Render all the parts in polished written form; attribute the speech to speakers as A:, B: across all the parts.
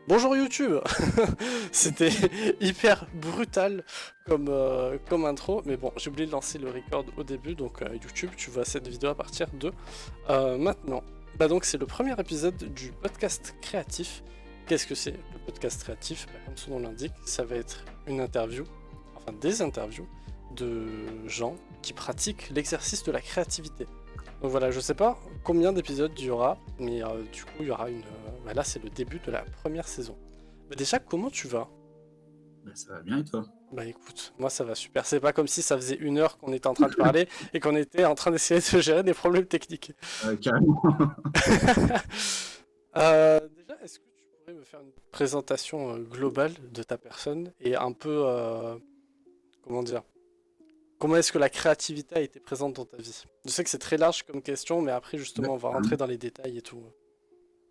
A: Bonjour YouTube. C'était hyper brutal comme intro, mais bon, j'ai oublié de lancer le record au début, donc YouTube, tu vois cette vidéo à partir de maintenant. Bah donc c'est le premier épisode du podcast créatif. Qu'est-ce que c'est le podcast créatif? Comme son nom l'indique, ça va être une interview, enfin des interviews de gens qui pratiquent l'exercice de la créativité. Donc voilà, je sais pas combien d'épisodes il y aura, mais du coup il y aura une... là c'est le début de la première saison. Bah déjà, comment tu vas?
B: Bah, ça va bien et toi?
A: Bah écoute, moi ça va super. C'est pas comme si ça faisait 1 heure qu'on était en train de parler et qu'on était en train d'essayer de gérer des problèmes techniques.
B: Carrément.
A: Déjà, est-ce que tu pourrais me faire une présentation globale de ta personne et un peu, comment dire, comment est-ce que la créativité a été présente dans ta vie? Je sais que c'est très large comme question, mais après
B: Ouais,
A: justement on va rentrer
B: carrément.
A: dans les détails et tout.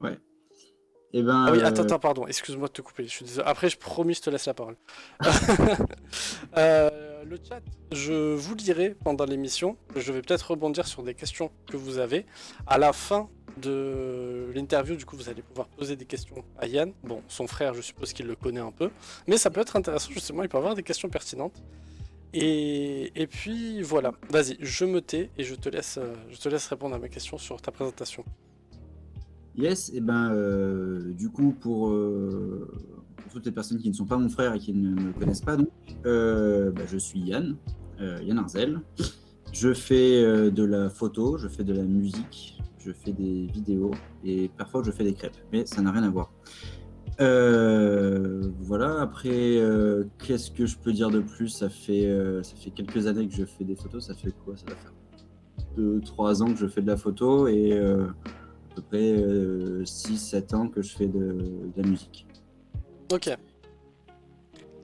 B: Ouais. Et ben,
A: Ah oui, attends, pardon, excuse-moi de te couper, je suis désolé. Après, je promis, je te laisse la parole. Le chat, je vous lirai pendant l'émission. Je vais peut-être rebondir sur des questions que vous avez. À la fin de l'interview, du coup, vous allez pouvoir poser des questions à Yann. Bon, son frère, je suppose qu'il le connaît un peu. Mais ça peut être intéressant, justement, il peut avoir des questions pertinentes. Et puis, voilà. Vas-y, je me tais et je te laisse répondre à mes questions sur ta présentation.
B: yes, et ben, du coup, pour toutes les personnes qui ne sont pas mon frère et qui ne me connaissent pas, donc, je suis Yann, Yann Arzel. Je fais de la photo, je fais de la musique, je fais des vidéos et parfois je fais des crêpes, mais ça n'a rien à voir. Voilà, après, qu'est-ce que je peux dire de plus? Ça fait quelques années que je fais des photos, ça fait quoi? Ça va faire 2-3 ans que je fais de la photo et à peu près 6-7 ans que je fais de la musique.
A: Ok.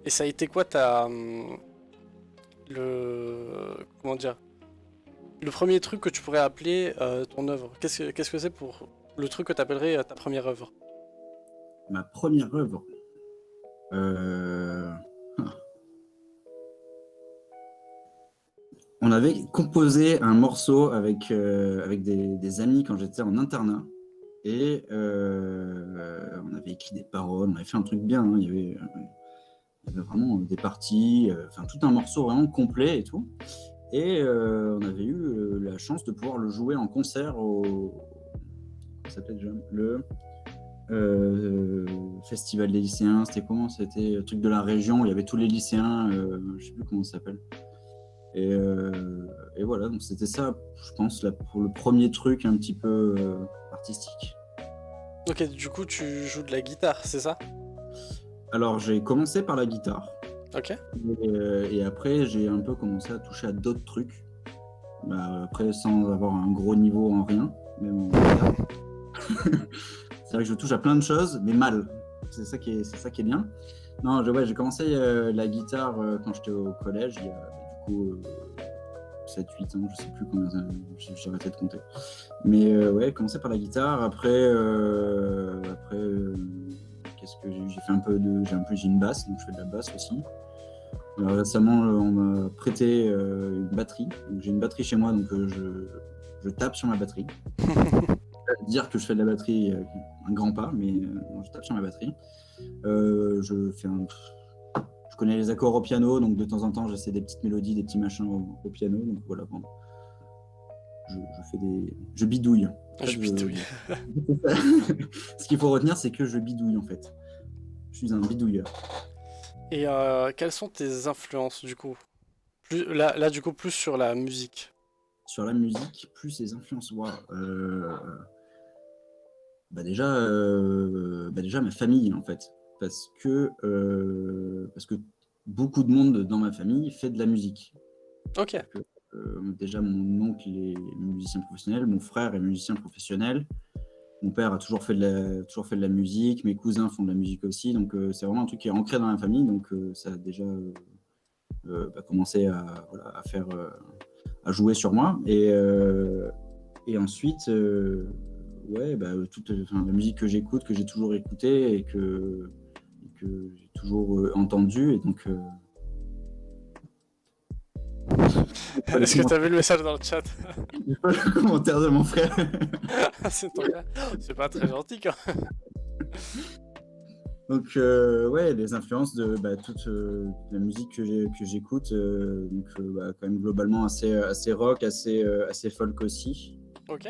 A: Et ça a été quoi comment dire? Le premier truc que tu pourrais appeler ton œuvre, qu'est-ce que c'est pour le truc que tu appellerais ta première œuvre?
B: Ma première œuvre, euh, on avait composé un morceau avec des amis quand j'étais en internat et on avait écrit des paroles, on avait fait un truc bien, hein. Il y avait vraiment des parties, enfin tout un morceau vraiment complet et tout. Et on avait eu la chance de pouvoir le jouer en concert ça s'appelait déjà le festival des lycéens. C'était comment? C'était un truc de la région. Il y avait tous les lycéens. Je sais plus comment ça s'appelle. Et, et voilà. Donc c'était ça, je pense, là, pour le premier truc un petit peu artistique.
A: Ok, du coup tu joues de la guitare, c'est ça?
B: Alors j'ai commencé par la guitare.
A: Ok.
B: Et après j'ai un peu commencé à toucher à d'autres trucs. Bah, après sans avoir un gros niveau en rien. Mais bon, c'est vrai que je touche à plein de choses, mais mal. C'est ça qui est bien. Non, j'ai commencé la guitare quand j'étais au collège, il y a du coup 7-8 ans, je sais plus combien, j'ai arrêté de compter. Mais ouais, j'ai commencé par la guitare. Après, qu'est-ce que j'ai une basse, donc je fais de la basse aussi. Alors, récemment, on m'a prêté une batterie. Donc, j'ai une batterie chez moi, donc je tape sur ma batterie. Dire que je fais de la batterie, un grand pas, mais je tape sur ma batterie. Je connais les accords au piano, donc de temps en temps, j'essaie des petites mélodies, des petits machins au piano. Donc voilà, bon, je bidouille. En fait,
A: Je bidouille.
B: Ce qu'il faut retenir, c'est que je bidouille en fait. Je suis un bidouilleur.
A: Et quelles sont tes influences du coup? Là du coup plus sur la musique.
B: Sur la musique, plus les influences. Wow. Déjà ma famille en fait, parce que beaucoup de monde dans ma famille fait de la musique.
A: Ok.
B: Que, déjà mon oncle est musicien professionnel, mon frère est musicien professionnel, mon père a toujours fait de la musique, mes cousins font de la musique aussi, donc c'est vraiment un truc qui est ancré dans la famille, donc ça a déjà commencé à faire à jouer sur moi et ensuite ouais, toute la musique que j'écoute, que j'ai toujours écoutée et que j'ai toujours entendue. Et donc,
A: Est-ce que t'as vu le message dans le chat?
B: j'ai pas le commentaire de mon frère.
A: C'est ton gars. C'est pas très gentil quand même.
B: Donc, ouais, les influences de toute la musique que j'écoute, donc, quand même globalement assez rock, assez folk aussi.
A: Ok.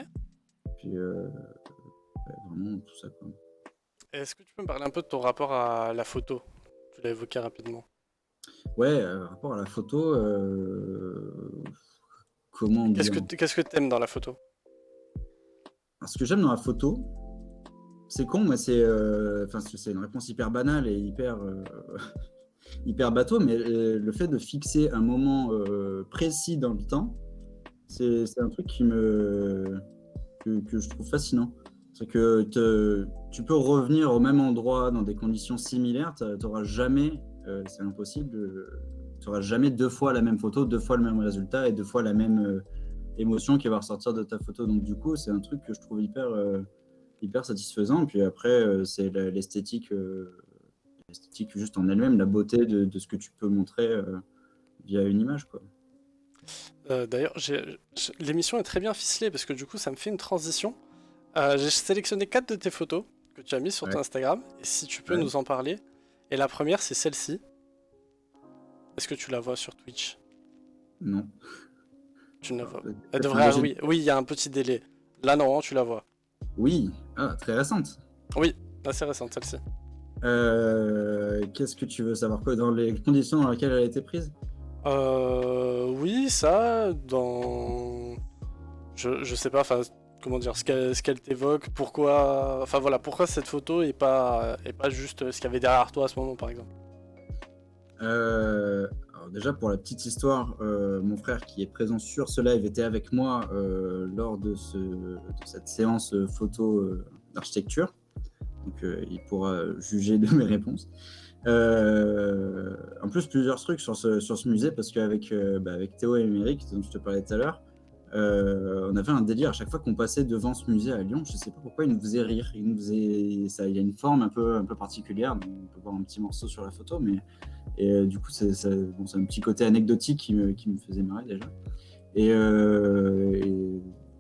B: Puis, ouais, vraiment tout ça, quoi.
A: Est-ce que tu peux me parler un peu de ton rapport à la photo? Tu l'as évoqué rapidement.
B: Ouais, rapport à la photo, comment
A: Qu'est-ce
B: dire?
A: que qu'est-ce que t'aimes dans la photo?
B: Alors, ce que j'aime dans la photo, c'est con, mais enfin, c'est une réponse hyper banale et hyper bateau, mais le fait de fixer un moment précis dans le temps, c'est un truc que je trouve fascinant. C'est que tu peux revenir au même endroit dans des conditions similaires, t'auras jamais, c'est impossible, tu n'auras jamais deux fois la même photo, deux fois le même résultat et deux fois la même émotion qui va ressortir de ta photo. Donc du coup, c'est un truc que je trouve hyper satisfaisant. Puis après, c'est l'esthétique juste en elle-même, la beauté de ce que tu peux montrer via une image, quoi.
A: D'ailleurs, l'émission est très bien ficelée parce que du coup, ça me fait une transition. J'ai sélectionné 4 de tes photos que tu as mis sur
B: Ouais,
A: ton Instagram. Et si tu peux
B: ouais,
A: nous en parler. Et la première, c'est celle-ci. Est-ce que tu la vois sur Twitch?
B: non.
A: Tu ne la
B: Alors,
A: vois. Elle
B: peut-être un
A: devrait. Ah
B: léger.
A: oui, oui, il y a un petit délai. Là, non, tu la vois.
B: Oui, ah, très récente.
A: Oui, assez récente celle-ci.
B: Qu'est-ce que tu veux savoir quoi dans les conditions dans lesquelles elle a été prise?
A: Oui, ça, dans. Je sais pas, enfin, comment dire, ce qu'elle t'évoque, pourquoi. Enfin voilà, pourquoi cette photo et pas juste ce qu'il y avait derrière toi à ce moment, par exemple.
B: Alors déjà pour la petite histoire, mon frère qui est présent sur ce live était avec moi lors de cette séance photo d'architecture. Donc il pourra juger de mes réponses. En plus, plusieurs trucs sur ce musée, parce qu'avec avec Théo et Émeric, dont je te parlais tout à l'heure, on avait un délire à chaque fois qu'on passait devant ce musée à Lyon. Je ne sais pas pourquoi il nous faisait rire. Il a une forme un peu particulière. Donc on peut voir un petit morceau sur la photo, mais du coup, c'est un petit côté anecdotique qui me faisait marrer déjà. Et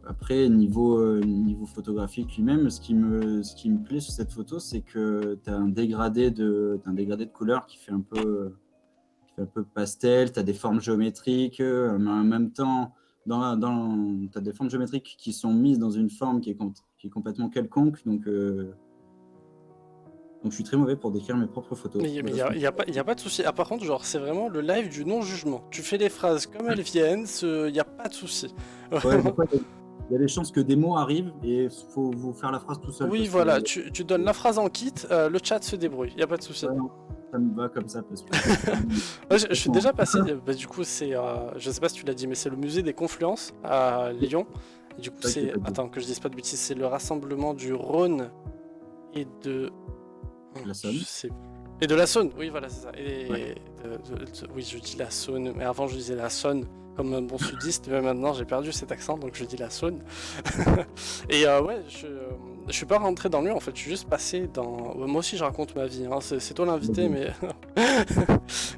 B: après, niveau photographique lui-même, ce qui me plaît sur cette photo, c'est que tu as t'as un dégradé de couleurs qui fait un peu pastel, tu as des formes géométriques, mais en même temps, tu as des formes géométriques qui sont mises dans une forme qui est complètement quelconque. Donc je suis très mauvais pour décrire mes propres photos.
A: Mais il
B: Voilà
A: y
B: ce
A: a,
B: que
A: y a pas, y a pas de souci. Ah, par contre, genre, c'est vraiment le live du non-jugement. Tu fais les phrases comme elles viennent, il n'y a pas de souci.
B: Ouais, des
A: Vraiment.
B: fois, il y a des chances que des mots arrivent et il faut vous faire la phrase tout seul
A: Oui,
B: parce que
A: voilà, tu donnes la phrase en kit, le chat se débrouille, il n'y a pas de souci.
B: ouais, non, ça me va comme ça parce que je suis
A: Ouais, je suis
B: complètement.
A: déjà passé, bah, du coup, je sais pas si tu l'as dit, mais c'est le musée des Confluences à Lyon. Et du coup,
B: T'inquiète,
A: c'est.
B: t'inquiète.
A: Attends, que je dise pas de bêtises, c'est le rassemblement du Rhône et de.
B: La
A: Je
B: Somme.
A: sais. Et de la Saône, oui, voilà, c'est ça.
B: Ouais.
A: Oui, je dis la Saône, mais avant je disais la Saône comme un bon sudiste, mais maintenant j'ai perdu cet accent, donc je dis la Saône. Et ouais, je suis pas rentré dans le mur, en fait, je suis juste passé dans. Ouais, moi aussi je raconte ma vie, hein, c'est toi l'invité, mais.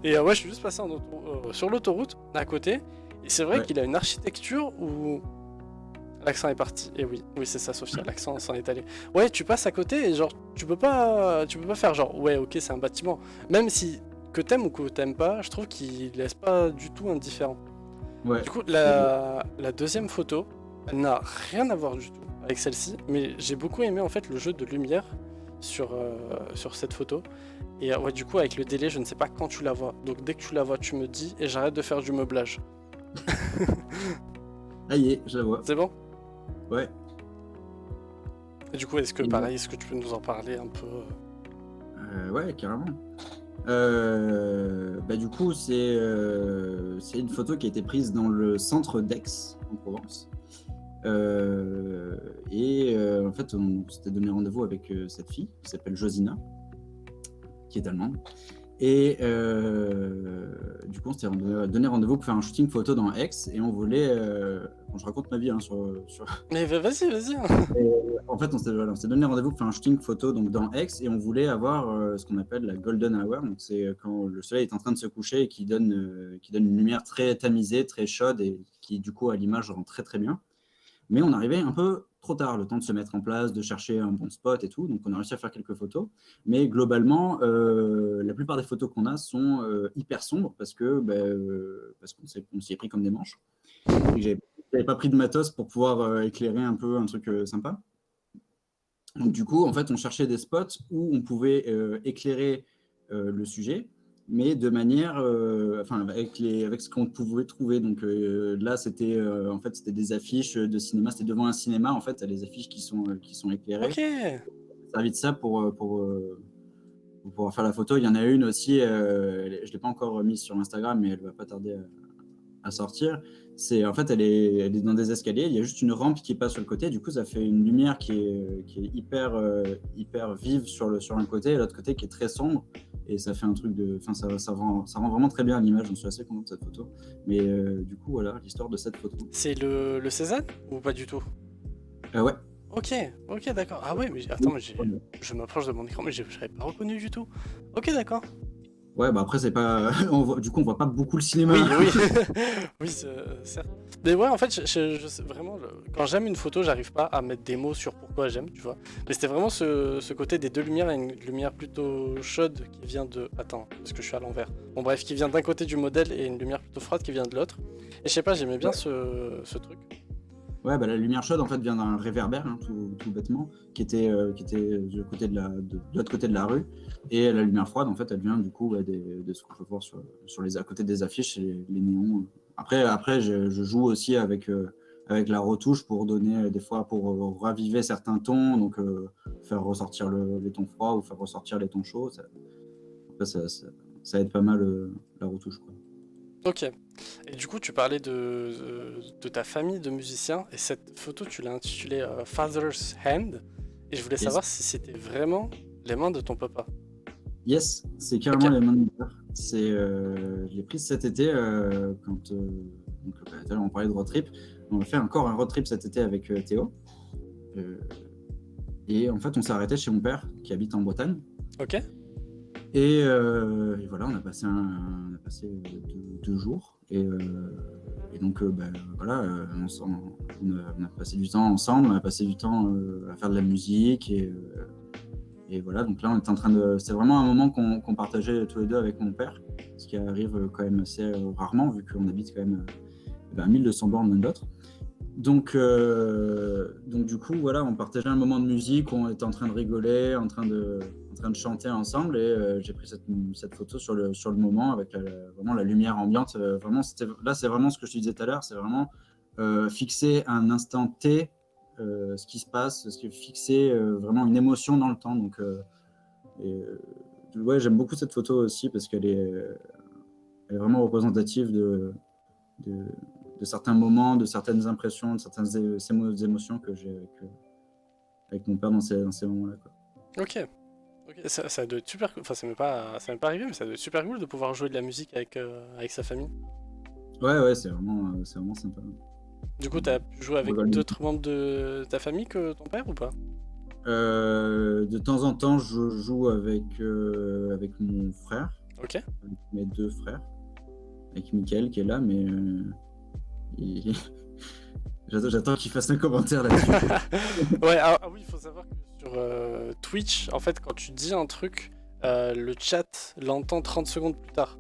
A: Et ouais, je suis juste passé sur l'autoroute à côté, et c'est vrai
B: Ouais.
A: qu'il a une architecture où. L'accent est parti. Et oui, oui, c'est ça, Sophia. L'accent s'en est allé. Ouais, tu passes à côté et genre, tu peux pas faire genre, ouais, ok, c'est un bâtiment. Même si que t'aimes ou que t'aimes pas, je trouve qu'il laisse pas du tout indifférent.
B: Ouais.
A: Du coup,
B: Et-
A: la deuxième photo, elle n'a rien à voir du tout avec celle-ci, mais j'ai beaucoup aimé en fait le jeu de lumière sur cette photo. Et ouais, du coup, avec le délai, je ne sais pas quand tu la vois. Donc dès que tu la vois, tu me dis et j'arrête de faire du meublage.
B: Ah y est, je la vois.
A: C'est bon?
B: Ouais.
A: Et du coup, est-ce que
B: Et,
A: pareil, est-ce que tu peux nous en parler un peu?
B: ouais, carrément. Du coup, c'est une photo qui a été prise dans le centre d'Aix, en Provence. En fait, on s'était donné rendez-vous avec cette fille qui s'appelle Josina, qui est allemande. Et du coup, on s'était donné rendez-vous pour faire un shooting photo dans Aix. Et on voulait. Bon, je raconte ma vie hein, sur.
A: Mais vas-y, vas-y.
B: En fait, on s'est donné rendez-vous pour faire un shooting photo donc, dans Aix. Et on voulait avoir ce qu'on appelle la Golden Hour. Donc, c'est quand le soleil est en train de se coucher et qui donne une lumière très tamisée, très chaude et qui, du coup, à l'image, rend très très bien. mais on arrivait un peu trop tard, le temps de se mettre en place, de chercher un bon spot et tout. Donc, on a réussi à faire quelques photos. Mais globalement, la plupart des photos qu'on a sont hyper sombres parce qu'on s'y est pris comme des manches. Et j'avais pas pris de matos pour pouvoir éclairer un peu un truc sympa. Donc, du coup, en fait, on cherchait des spots où on pouvait éclairer le sujet, mais de manière, avec ce qu'on pouvait trouver. Donc là, c'était en fait, c'était des affiches de cinéma, c'était devant un cinéma, en fait, tu as les affiches qui sont éclairées.
A: Ok.
B: Ça servi de ça pour pouvoir faire la photo. Il y en a une aussi, je ne l'ai pas encore mise sur Instagram, mais elle ne va pas tarder à sortir. En fait, elle est dans des escaliers, il y a juste une rampe qui passe sur le côté, du coup ça fait une lumière qui est hyper vive sur un côté, et l'autre côté qui est très sombre, et ça fait un truc ça rend vraiment très bien l'image. J'en suis assez content de cette photo. Mais du coup, voilà l'histoire de cette photo.
A: C'est le Cézanne ou pas du tout?
B: Ouais.
A: Ok, d'accord. Ah ouais, mais attends, mais je m'approche de mon écran, mais je n'avais pas reconnu du tout. Ok, d'accord.
B: Ouais, bah après, c'est pas. Du coup, on voit pas beaucoup le cinéma.
A: Oui. Oui, certes. Mais ouais, en fait, je sais vraiment, quand j'aime une photo, j'arrive pas à mettre des mots sur pourquoi j'aime, tu vois. Mais c'était vraiment ce côté des deux lumières, une lumière plutôt chaude qui vient de. Attends, parce que je suis à l'envers. Bon, bref, qui vient d'un côté du modèle et une lumière plutôt froide qui vient de l'autre. Et je sais pas, j'aimais bien ce truc.
B: Ouais, bah, la lumière chaude en fait vient d'un réverbère, hein, tout bêtement, qui était de l'autre côté de la rue, et la lumière froide en fait elle vient du coup de ce qu'on peut voir à côté des affiches, les néons. Après je joue aussi avec la retouche pour donner des fois pour raviver certains tons, donc faire ressortir les tons froids ou faire ressortir les tons chauds. Ça aide pas mal la retouche, quoi.
A: Ok. Et du coup, tu parlais de ta famille de musiciens, et cette photo, tu l'as intitulée Father's Hand, et je voulais savoir si c'était vraiment les mains de ton papa.
B: Yes, c'est carrément les mains de mon père. Je l'ai prise cet été, quand on parlait de road trip. On a fait encore un road trip cet été avec Théo. Et en fait, on s'est arrêté chez mon père, qui habite en Bretagne.
A: Ok.
B: Et voilà, on a passé deux jours. Et donc, voilà, on a passé du temps ensemble, on a passé du temps à faire de la musique. Et voilà, donc là, on est en train de. C'est vraiment un moment qu'on partageait tous les deux avec mon père, ce qui arrive quand même assez rarement, vu qu'on habite quand même à 1200 bornes l'un de l'autre. Donc, du coup, voilà, on partageait un moment de musique, on était en train de rigoler, en train de chanter ensemble, et j'ai pris cette photo sur le moment avec vraiment la lumière ambiante. Vraiment, là, c'est vraiment ce que je te disais tout à l'heure, c'est vraiment fixer un instant T, ce qui se passe, fixer vraiment une émotion dans le temps. Donc, ouais, j'aime beaucoup cette photo aussi parce qu'elle est vraiment représentative de certains moments, de certaines impressions, de certaines émotions que j'ai avec mon père dans ces moments-là, quoi.
A: Ok. Ça doit être super cool. Enfin, ça m'est pas arrivé, mais ça doit être super cool de pouvoir jouer de la musique avec sa famille.
B: Ouais, c'est vraiment sympa.
A: Du coup, t'as pu jouer avec d'autres membres de ta famille que ton père ou pas?
B: De temps en temps, je joue avec mon frère.
A: Ok.
B: Avec mes deux frères. Avec Mickaël qui est là, mais j'attends qu'il fasse un commentaire là-dessus.
A: Ouais, oui, il faut savoir que sur Twitch, en fait, quand tu dis un truc, le chat l'entend 30 secondes plus tard.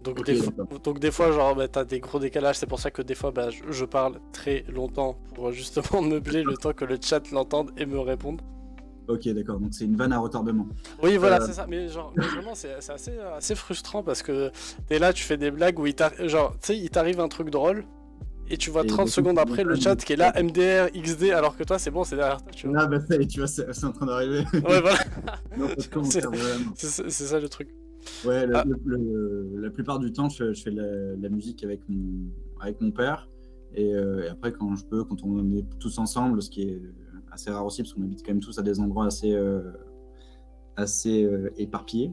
A: Donc, des fois, genre, t'as des gros décalages. C'est pour ça que des fois, je parle très longtemps pour justement meubler le temps que le chat l'entende et me réponde.
B: Ok, d'accord. Donc c'est une vanne à retardement.
A: Oui, voilà, c'est ça. Mais vraiment, c'est assez frustrant parce que t'es là, tu fais des blagues où il t'arrive un truc drôle et tu vois 30 secondes après le chat qui est là, MDR, XD, alors que toi, c'est bon, c'est derrière toi, tu vois.
B: Ah bah ça, tu vois, c'est en train d'arriver.
A: Ouais, voilà.
B: C'est
A: ça le truc.
B: Ouais, la plupart du temps, je fais la musique avec mon père. Et après, quand je peux, quand on est tous ensemble, ce qui est assez rare aussi, parce qu'on habite quand même tous à des endroits assez éparpillés.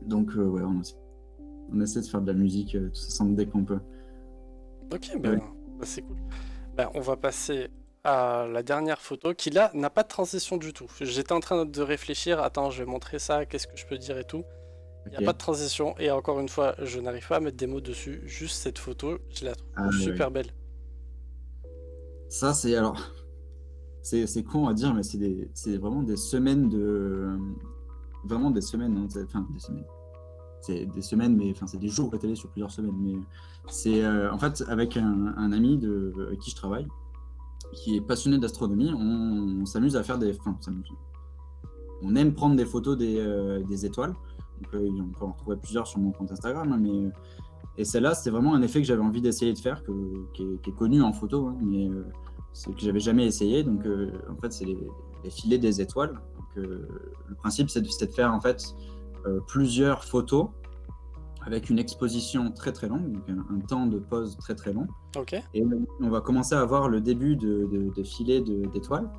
B: Donc, ouais, on essaie de faire de la musique tous ensemble dès qu'on peut.
A: Ok, c'est cool. On va passer à la dernière photo qui, là, n'a pas de transition du tout. J'étais en train de réfléchir, attends, je vais montrer ça, qu'est-ce que je peux dire et tout. Il n'y a pas de transition, et encore une fois, je n'arrive pas à mettre des mots dessus. Juste cette photo, je la trouve super belle.
B: Ça, c'est alors, c'est con à dire, mais c'est vraiment des semaines vraiment des semaines, hein, enfin des semaines. C'est des semaines, mais enfin c'est des jours étalés sur plusieurs semaines. Mais c'est en fait avec un ami avec qui je travaille, qui est passionné d'astronomie, on s'amuse à faire enfin, on aime prendre des photos des étoiles. Donc, on peut en retrouver plusieurs sur mon compte Instagram, hein, et celle-là, c'était vraiment un effet que j'avais envie d'essayer de faire, qui est connu en photo, hein, mais c'est que j'avais jamais essayé. Donc, en fait, c'est les filets des étoiles. Donc, le principe, c'est de faire en fait plusieurs photos avec une exposition très très longue, donc un temps de pause très très long.
A: Ok.
B: Et on va commencer à voir le début de filets d'étoiles.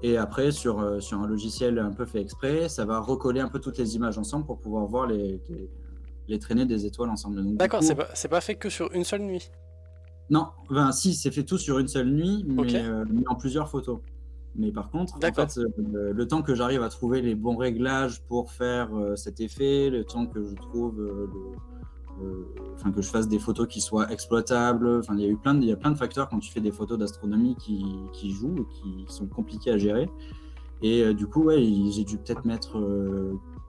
B: Et après, sur un logiciel un peu fait exprès, ça va recoller un peu toutes les images ensemble pour pouvoir voir les traînées des étoiles ensemble. Donc,
A: D'accord,
B: coup,
A: c'est pas fait que sur une seule nuit.
B: non, enfin, si, c'est fait tout sur une seule nuit,
A: Ok.
B: mais en plusieurs photos. Mais par contre, en
A: D'accord.
B: fait, le temps que j'arrive à trouver les bons réglages pour faire cet effet, le temps que je trouve enfin que je fasse des photos qui soient exploitables. Enfin, il y a plein de facteurs quand tu fais des photos d'astronomie qui jouent et qui sont compliqués à gérer. Et du coup, ouais, j'ai dû peut-être mettre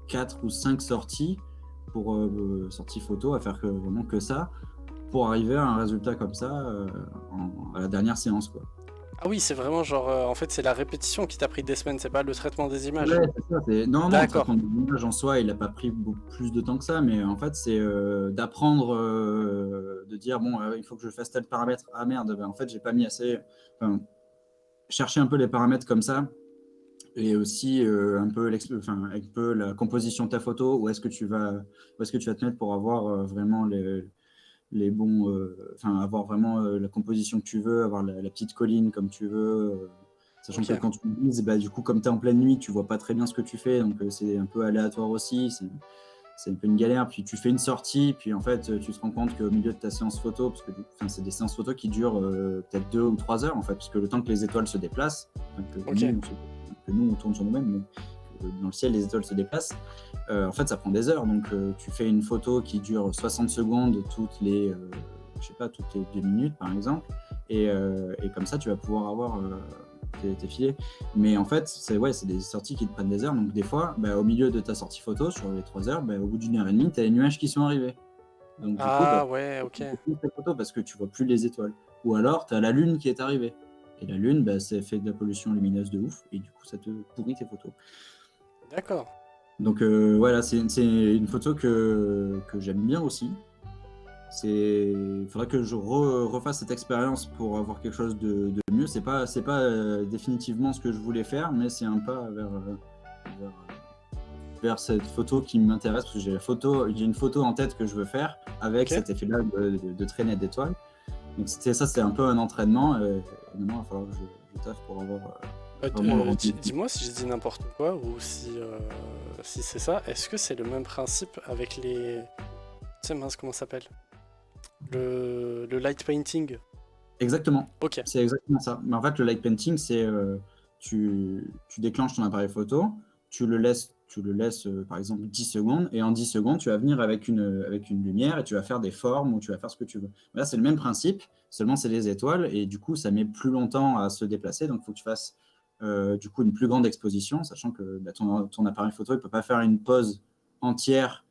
B: 4 ou 5 sorties sorties photo à faire vraiment que ça pour arriver à un résultat comme ça à la dernière séance, quoi.
A: Ah oui, c'est vraiment genre, en fait, c'est la répétition qui t'a pris des semaines, c'est pas le traitement des images.
B: Ouais, c'est ça. Non, le
A: D'accord.
B: traitement des images en soi, il n'a pas pris beaucoup plus de temps que ça, mais en fait, c'est d'apprendre, de dire, bon, il faut que je fasse tel paramètre. Ah merde, ben, en fait, j'ai pas mis assez. Enfin, chercher un peu les paramètres comme ça, et aussi un un peu la composition de ta photo, où est-ce que tu vas te mettre pour avoir vraiment les bons, enfin avoir vraiment la composition que tu veux, avoir la petite colline comme tu veux, sachant
A: Ok.
B: que quand tu lises, bah, du coup, comme tu es en pleine nuit, tu vois pas très bien ce que tu fais, donc c'est un peu aléatoire aussi, c'est un peu une galère. Puis tu fais une sortie, puis en fait, tu te rends compte qu'au milieu de ta séance photo, parce que c'est des séances photo qui durent peut-être 2 ou 3 heures, en fait, parce que le temps que les étoiles se déplacent, enfin,
A: Ok.
B: que nous, on tourne sur nous-mêmes, mais dans le ciel, les étoiles se déplacent. En fait, ça prend des heures. Donc, tu fais une photo qui dure 60 secondes toutes les 2 minutes, par exemple. Et comme ça, tu vas pouvoir avoir tes filets. Mais en fait, c'est des sorties qui te prennent des heures. Donc, des fois, bah, au milieu de ta sortie photo, sur les 3 heures, bah, au bout d'une heure et demie, tu as les nuages qui sont arrivés. Donc, du coup, bah,
A: Ah ouais, ok.
B: tu plus tes photos parce que tu vois plus les étoiles. Ou alors, tu as la lune qui est arrivée. Et la lune, bah, ça fait de la pollution lumineuse de ouf. Et du coup, ça te pourrit tes photos.
A: D'accord.
B: Donc voilà, c'est une photo que j'aime bien aussi. Il faudrait que je refasse cette expérience pour avoir quelque chose de mieux. C'est pas définitivement ce que je voulais faire, mais c'est un pas vers, vers cette photo qui m'intéresse, parce que j'ai une photo en tête que je veux faire avec
A: Ok.
B: cet effet-là de traînée d'étoiles. Donc c'était un peu un entraînement. Et maintenant, il va falloir que je taffe pour avoir vraiment le rendu.
A: Dis-moi si je dis n'importe quoi ou si c'est ça. Est-ce que c'est le même principe avec les. Tu sais, mince, comment ça s'appelle? Le light painting.
B: Exactement,
A: Ok.
B: c'est exactement ça. Mais en fait, le light painting, c'est tu déclenches ton appareil photo, tu le laisses par exemple 10 secondes, et en 10 secondes, tu vas venir avec une lumière et tu vas faire des formes ou tu vas faire ce que tu veux. Là, c'est le même principe, seulement c'est les étoiles, et du coup, ça met plus longtemps à se déplacer, donc il faut que tu fasses du coup une plus grande exposition, sachant que bah, ton appareil photo, il ne peut pas faire une pause entière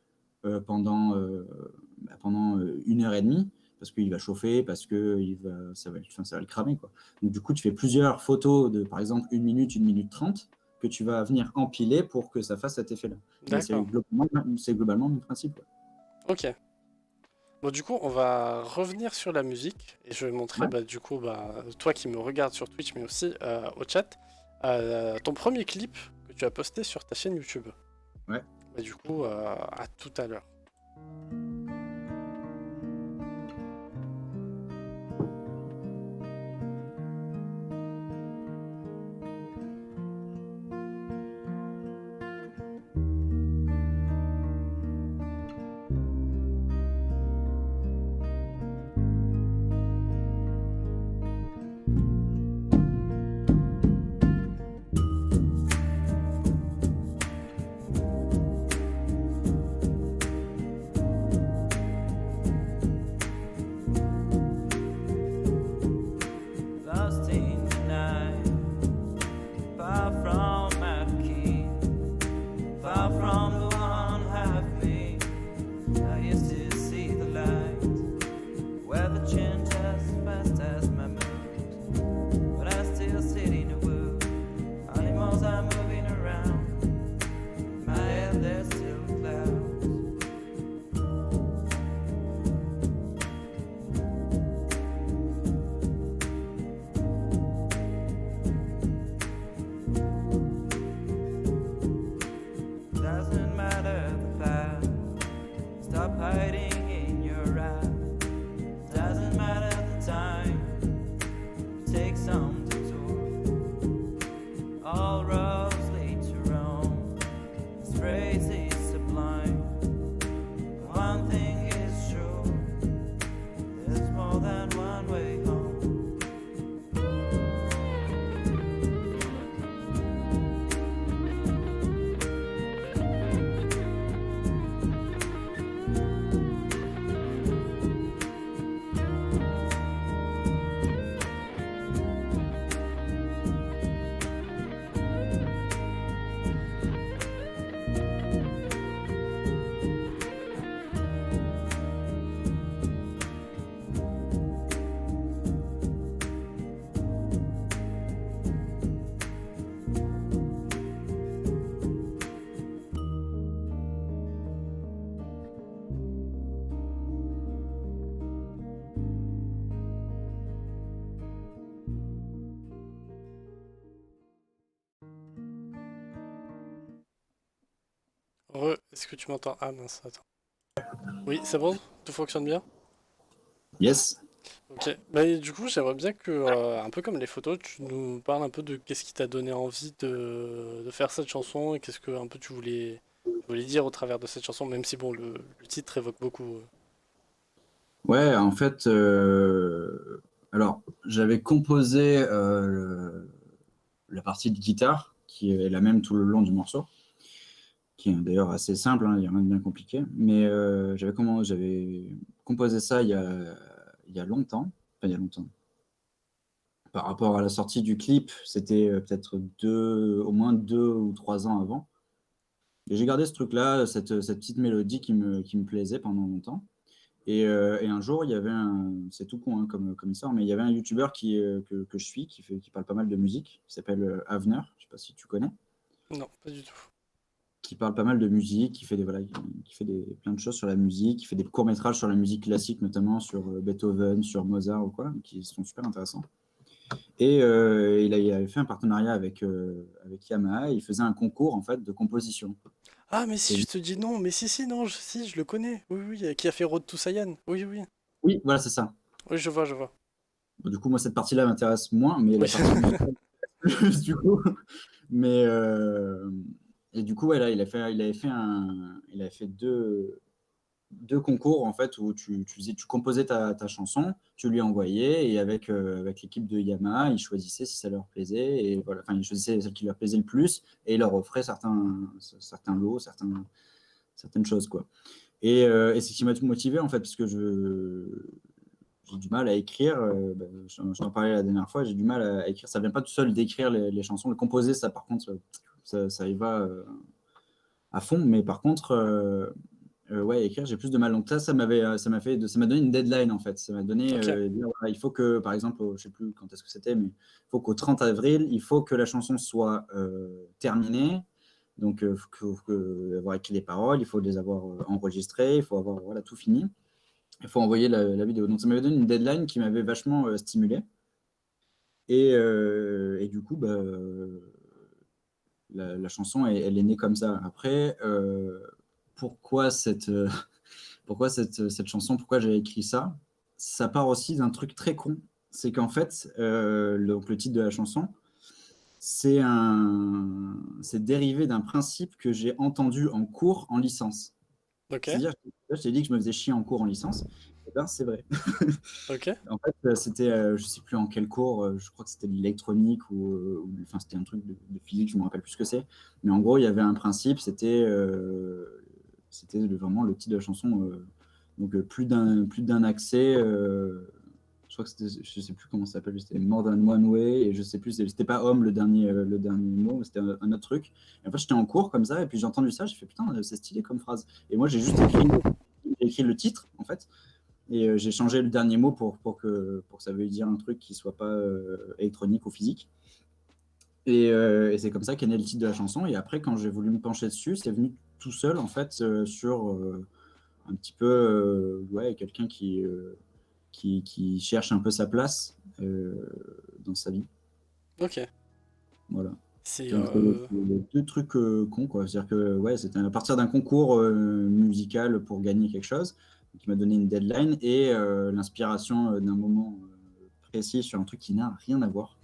B: pendant 1 heure et demie, parce qu'il va chauffer, parce que ça va le cramer, quoi. Donc du coup, tu fais plusieurs photos de, par exemple, 1 minute 30, que tu vas venir empiler pour que ça fasse cet effet-là. Mais
A: D'accord.
B: c'est globalement le principe.
A: Ok. Bon, du coup, on va revenir sur la musique et je vais montrer,
B: Ouais.
A: bah, du coup, bah, toi qui me regardes sur Twitch, mais aussi au chat, ton premier clip que tu as posté sur ta chaîne YouTube.
B: Ouais.
A: Bah, du coup, à tout à l'heure.
C: far from the one half me. I used to see the light, weather change as fast as my mood, but I still sit in the wood. Animals are moving around, in my head there's still clouds. Doesn't matter the cloud, stop hiding in your eyes. Doesn't matter the time, take some detour. All roads lead to Rome, this phrase is sublime. One thing is sure, there's more than one way home.
A: Est-ce que tu m'entends? Ah mince, attends. Oui, c'est bon? Tout fonctionne bien?
B: Yes.
A: Ok. Bah, et du coup, j'aimerais bien que, un peu comme les photos, tu nous parles un peu de qu'est-ce qui t'a donné envie de faire cette chanson et qu'est-ce que un peu tu voulais dire au travers de cette chanson, même si bon, le titre évoque beaucoup.
B: Ouais, en fait, alors j'avais composé la partie de guitare, qui est la même tout le long du morceau, qui est d'ailleurs assez simple, hein, il n'y a rien de bien compliqué. Mais j'avais composé ça il y a longtemps, enfin il y a longtemps. Par rapport à la sortie du clip, c'était peut-être au moins 2 ou 3 ans avant. Et j'ai gardé ce truc-là, cette petite mélodie qui me plaisait pendant longtemps. Et un jour, il y avait c'est tout con hein, comme histoire, mais il y avait un YouTuber que je suis, qui parle pas mal de musique, qui s'appelle Avner, je sais pas si tu connais,
A: Non, pas du tout.
B: qui parle pas mal de musique, voilà, qui fait plein de choses sur la musique, qui fait des courts-métrages sur la musique classique, notamment sur Beethoven, sur Mozart ou quoi, qui sont super intéressants. Et il avait fait un partenariat avec Yamaha, et il faisait un concours en fait de composition.
A: Ah, mais si
B: Et
A: je te dis non, mais si, non, si, je le connais. Oui, oui, qui a fait Road to Saiyan. Oui, oui.
B: oui, voilà, c'est ça.
A: Oui, je vois, je vois.
B: Bon, du coup, moi, cette partie-là m'intéresse moins, mais
A: Oui.
B: la partie musicale, plus, du coup. Mais, et du coup, ouais, là, il avait fait deux concours, en fait, où tu composais ta chanson, tu lui envoyais, et avec l'équipe de Yamaha, ils choisissaient si ça leur plaisait, et voilà, enfin, ils choisissaient celle qui leur plaisait le plus, et ils leur offraient certains lots, certaines choses, quoi. Et c'est ce qui m'a tout motivé, en fait, parce que j'ai du mal à écrire. Je t'en parlais la dernière fois, j'ai du mal à écrire. Ça vient pas tout seul d'écrire les chansons. Le composer, ça, par contre, ça y va à fond. Mais par contre, ouais, écrire, j'ai plus de mal. Donc ça m'a donné une deadline, en fait. Ça m'a donné,
A: Ok.
B: voilà, il faut que, par exemple, je sais plus quand est-ce que c'était, mais il faut qu'au 30 avril, il faut que la chanson soit terminée. Donc, il faut avoir écrit les paroles, il faut les avoir enregistrées, il faut avoir voilà, tout fini. Il faut envoyer la vidéo. Donc ça m'avait donné une deadline qui m'avait vachement stimulé. Et du coup, bah, la chanson, elle est née comme ça. Après, pourquoi cette chanson, pourquoi j'ai écrit ça? Ça part aussi d'un truc très con. C'est qu'en fait, donc le titre de la chanson, c'est dérivé d'un principe que j'ai entendu en cours en licence.
A: Ok.
B: C'est-à-dire, je t'ai dit que je me faisais chier en cours en licence. Eh ben, c'est vrai.
A: Ok.
B: En fait, c'était, je sais plus en quel cours, je crois que c'était de l'électronique enfin, c'était un truc de physique, je me rappelle plus ce que c'est. Mais en gros, il y avait un principe, c'était vraiment le titre de la chanson, donc plus d'un accès, crois que c'était, je sais plus comment ça s'appelle, c'était More Than One Way, et je sais plus, c'était pas Homme le dernier mot, c'était un autre truc. Et en fait, j'étais en cours comme ça, et puis j'ai entendu ça, j'ai fait putain, c'est stylé comme phrase. Et moi, j'ai juste écrit le titre, en fait, et j'ai changé le dernier mot pour que ça veuille dire un truc qui soit pas électronique ou physique. Et c'est comme ça qu'est né le titre de la chanson. Et après, quand j'ai voulu me pencher dessus, c'est venu tout seul, en fait, sur un petit peu ouais, quelqu'un qui cherche un peu sa place dans sa vie.
A: Ok.
B: Voilà.
A: C'est
B: Donc, deux trucs cons, quoi. C'est-à-dire que ouais, c'était à partir d'un concours musical pour gagner quelque chose qui m'a donné une deadline et l'inspiration d'un moment précis sur un truc qui n'a rien à voir.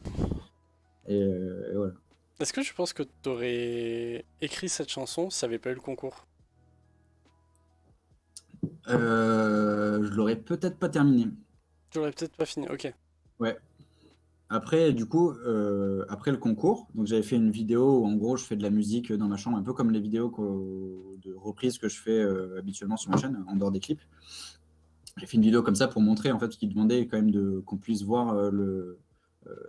B: Et voilà.
A: Est-ce que tu penses que tu aurais écrit cette chanson si ça avait pas eu le concours?
B: Je l'aurais peut-être pas terminé.
A: Tu l'aurais peut-être pas fini, ok.
B: Ouais. Après, du coup, après le concours, donc j'avais fait une vidéo où en gros je fais de la musique dans ma chambre, un peu comme les vidéos de reprise que je fais habituellement sur ma chaîne, en dehors des clips. J'ai fait une vidéo comme ça pour montrer, en fait, ce qui demandait quand même qu'on puisse voir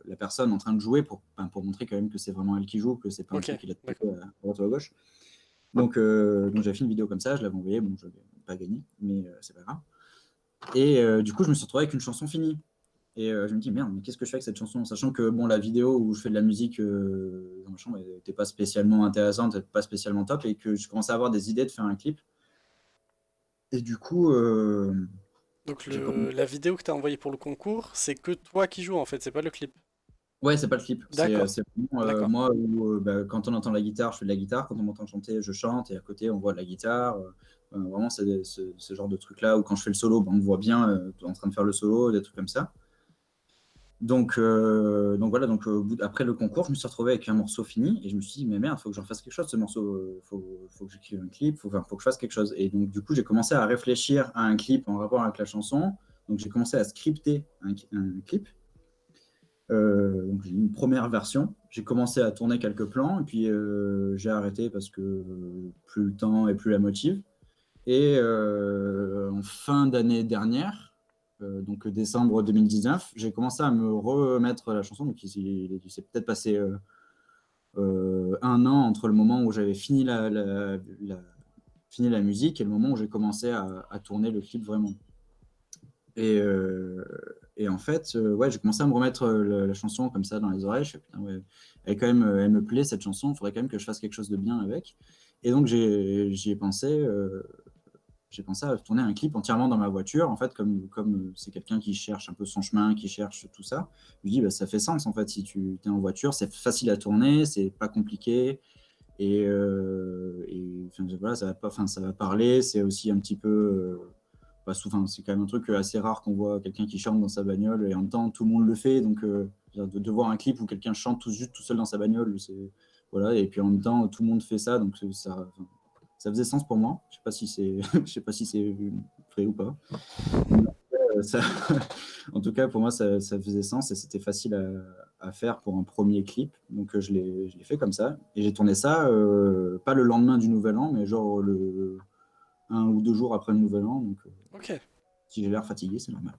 B: la personne en train de jouer pour montrer quand même que c'est vraiment elle qui joue, que c'est pas un
A: Ok,
B: truc qu'il a tapé
A: d'accord.
B: à droite ou à gauche. Donc j'avais fait une vidéo comme ça, je l'avais envoyée, bon, je n'avais pas gagné, mais c'est pas grave. Et du coup, je me suis retrouvé avec une chanson finie. Et je me dis, merde, mais qu'est-ce que je fais avec cette chanson? Sachant que bon, la vidéo où je fais de la musique dans ma chambre n'était pas spécialement intéressante, pas spécialement top, et que je commençais à avoir des idées de faire un clip. Et du coup,
A: Donc
B: j'ai commencé.
A: la vidéo que t'as envoyée pour le concours, c'est que toi qui joues en fait, c'est pas le clip.
B: Ouais, c'est pas le clip.
A: D'accord,
B: C'est vraiment,
A: d'accord.
B: moi où bah, quand on entend la guitare, je fais de la guitare. Quand on m'entend chanter, je chante. Et à côté, on voit de la guitare. Vraiment, c'est ce genre de truc-là où quand je fais le solo, bah, on me voit bien en train de faire le solo, des trucs comme ça. Donc voilà, donc après le concours, je me suis retrouvé avec un morceau fini et je me suis dit, mais merde, il faut que j'en fasse quelque chose de ce morceau, faut que j'écrive un clip, faut que je fasse quelque chose. Et donc du coup, j'ai commencé à réfléchir à un clip en rapport avec la chanson. Donc j'ai commencé à scripter un clip. Donc j'ai eu une première version. J'ai commencé à tourner quelques plans et puis j'ai arrêté parce que plus le temps et plus la motive. Et en fin d'année dernière, donc décembre 2019, j'ai commencé à me remettre la chanson. Donc il s'est peut-être passé un an entre le moment où j'avais fini fini la musique et le moment où j'ai commencé à tourner le clip vraiment. Et en fait, ouais, j'ai commencé à me remettre la chanson comme ça dans les oreilles. Je fais, putain, ouais, elle me plaît cette chanson, il faudrait quand même que je fasse quelque chose de bien avec. Et donc j'y ai pensé. J'ai pensé à tourner un clip entièrement dans ma voiture, en fait, comme c'est quelqu'un qui cherche un peu son chemin, qui cherche tout ça. Je me dis, bah, ça fait sens, en fait, si tu es en voiture, c'est facile à tourner, c'est pas compliqué, et enfin, voilà, ça va parler, c'est aussi un petit peu, pas souvent, c'est quand même un truc assez rare qu'on voit quelqu'un qui chante dans sa bagnole, et en même temps, tout le monde le fait, donc de voir un clip où quelqu'un chante juste tout seul dans sa bagnole, voilà, et puis en même temps, tout le monde fait ça, donc ça faisait sens pour moi. Je sais pas si c'est, je sais pas si c'est vrai ou pas. Mais, ça, en tout cas, pour moi, ça faisait sens et c'était facile à faire pour un premier clip. Donc, je l'ai fait comme ça. Et j'ai tourné ça, pas le lendemain du Nouvel An, mais genre un ou deux jours après le Nouvel An. Donc,
A: Ok.
B: si j'ai l'air fatigué, c'est normal.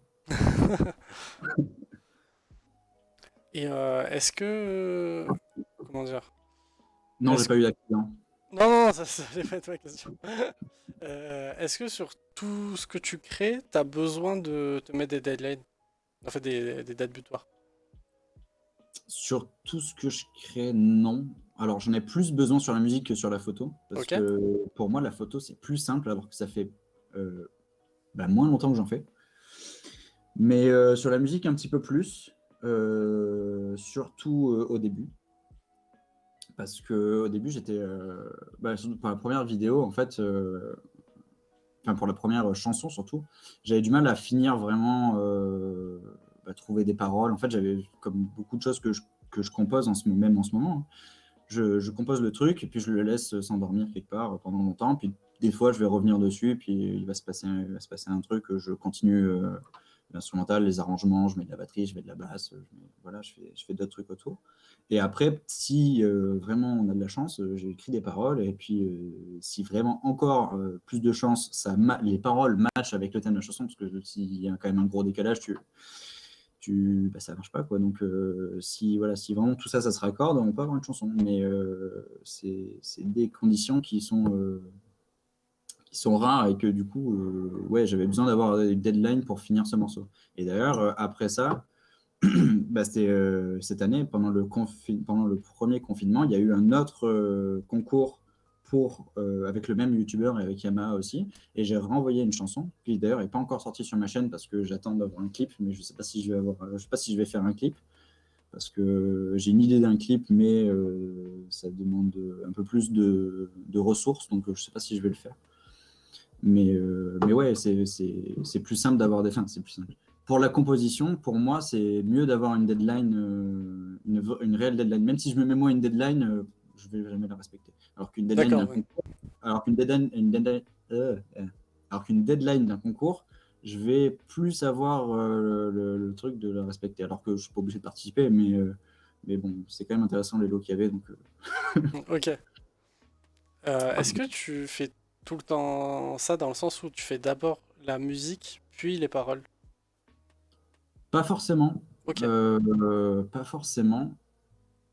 A: Et est-ce que... Comment dire?
B: Non, j'ai
A: Est-ce...
B: pas eu d'accident.
A: Non, non, ça allait pas être ma question. Est-ce que sur tout ce que tu crées, t'as besoin de te mettre des deadlines? En fait, des dates butoirs.
B: Sur tout ce que je crée, non. Alors, j'en ai plus besoin sur la musique que sur la photo. Parce
A: Ok?
B: que pour moi, la photo, c'est plus simple, alors que ça fait moins longtemps que j'en fais. Mais sur la musique, un petit peu plus. Surtout au début. Parce qu'au début, j'étais. Surtout pour la première vidéo, en fait. Enfin, pour la première chanson, surtout, j'avais du mal à finir vraiment. Trouver des paroles. En fait, j'avais comme beaucoup de choses que je compose même en ce moment. Hein. Je compose le truc et puis je le laisse s'endormir quelque part pendant longtemps. Puis des fois, je vais revenir dessus, puis il va se passer un truc. Je continue l'instrumental, les arrangements, je mets de la batterie, je mets de la basse, voilà, je fais d'autres trucs autour. Et après, si vraiment on a de la chance, j'écris des paroles. Et puis, si vraiment encore plus de chance, les paroles matchent avec le thème de la chanson, parce que s'il y a quand même un gros décalage, ça marche pas, quoi. Donc, si vraiment tout ça, ça se raccorde, on peut avoir une chanson. Mais c'est des conditions qui sont rares et que du coup, ouais, j'avais besoin d'avoir une deadline pour finir ce morceau. Et d'ailleurs, après ça, c'était cette année, pendant le premier confinement, il y a eu un autre concours avec le même youtubeur et avec Yamaha aussi. Et j'ai renvoyé une chanson, qui d'ailleurs n'est pas encore sortie sur ma chaîne parce que j'attends d'avoir un clip, mais je ne sais pas si je sais pas si je vais faire un clip. Parce que j'ai une idée d'un clip, mais ça demande un peu plus de ressources, donc je ne sais pas si je vais le faire. Mais ouais, c'est plus simple d'avoir des fins, c'est plus simple. Pour la composition, pour moi, c'est mieux d'avoir une deadline, une réelle deadline. Même si je me mets moi une deadline, je ne vais jamais la respecter. Alors qu'une deadline d'un
A: D'accord, ouais.
B: concours, alors qu'une deadline d'un concours, je vais plus avoir le truc de la respecter. Alors que je ne suis pas obligé de participer, mais bon, c'est quand même intéressant les lots qu'il y avait. Donc,
A: Ok. Est-ce que tu fais tout le temps ça dans le sens où tu fais d'abord la musique, puis les paroles?
B: pas forcément.
A: Ok,
B: Pas forcément.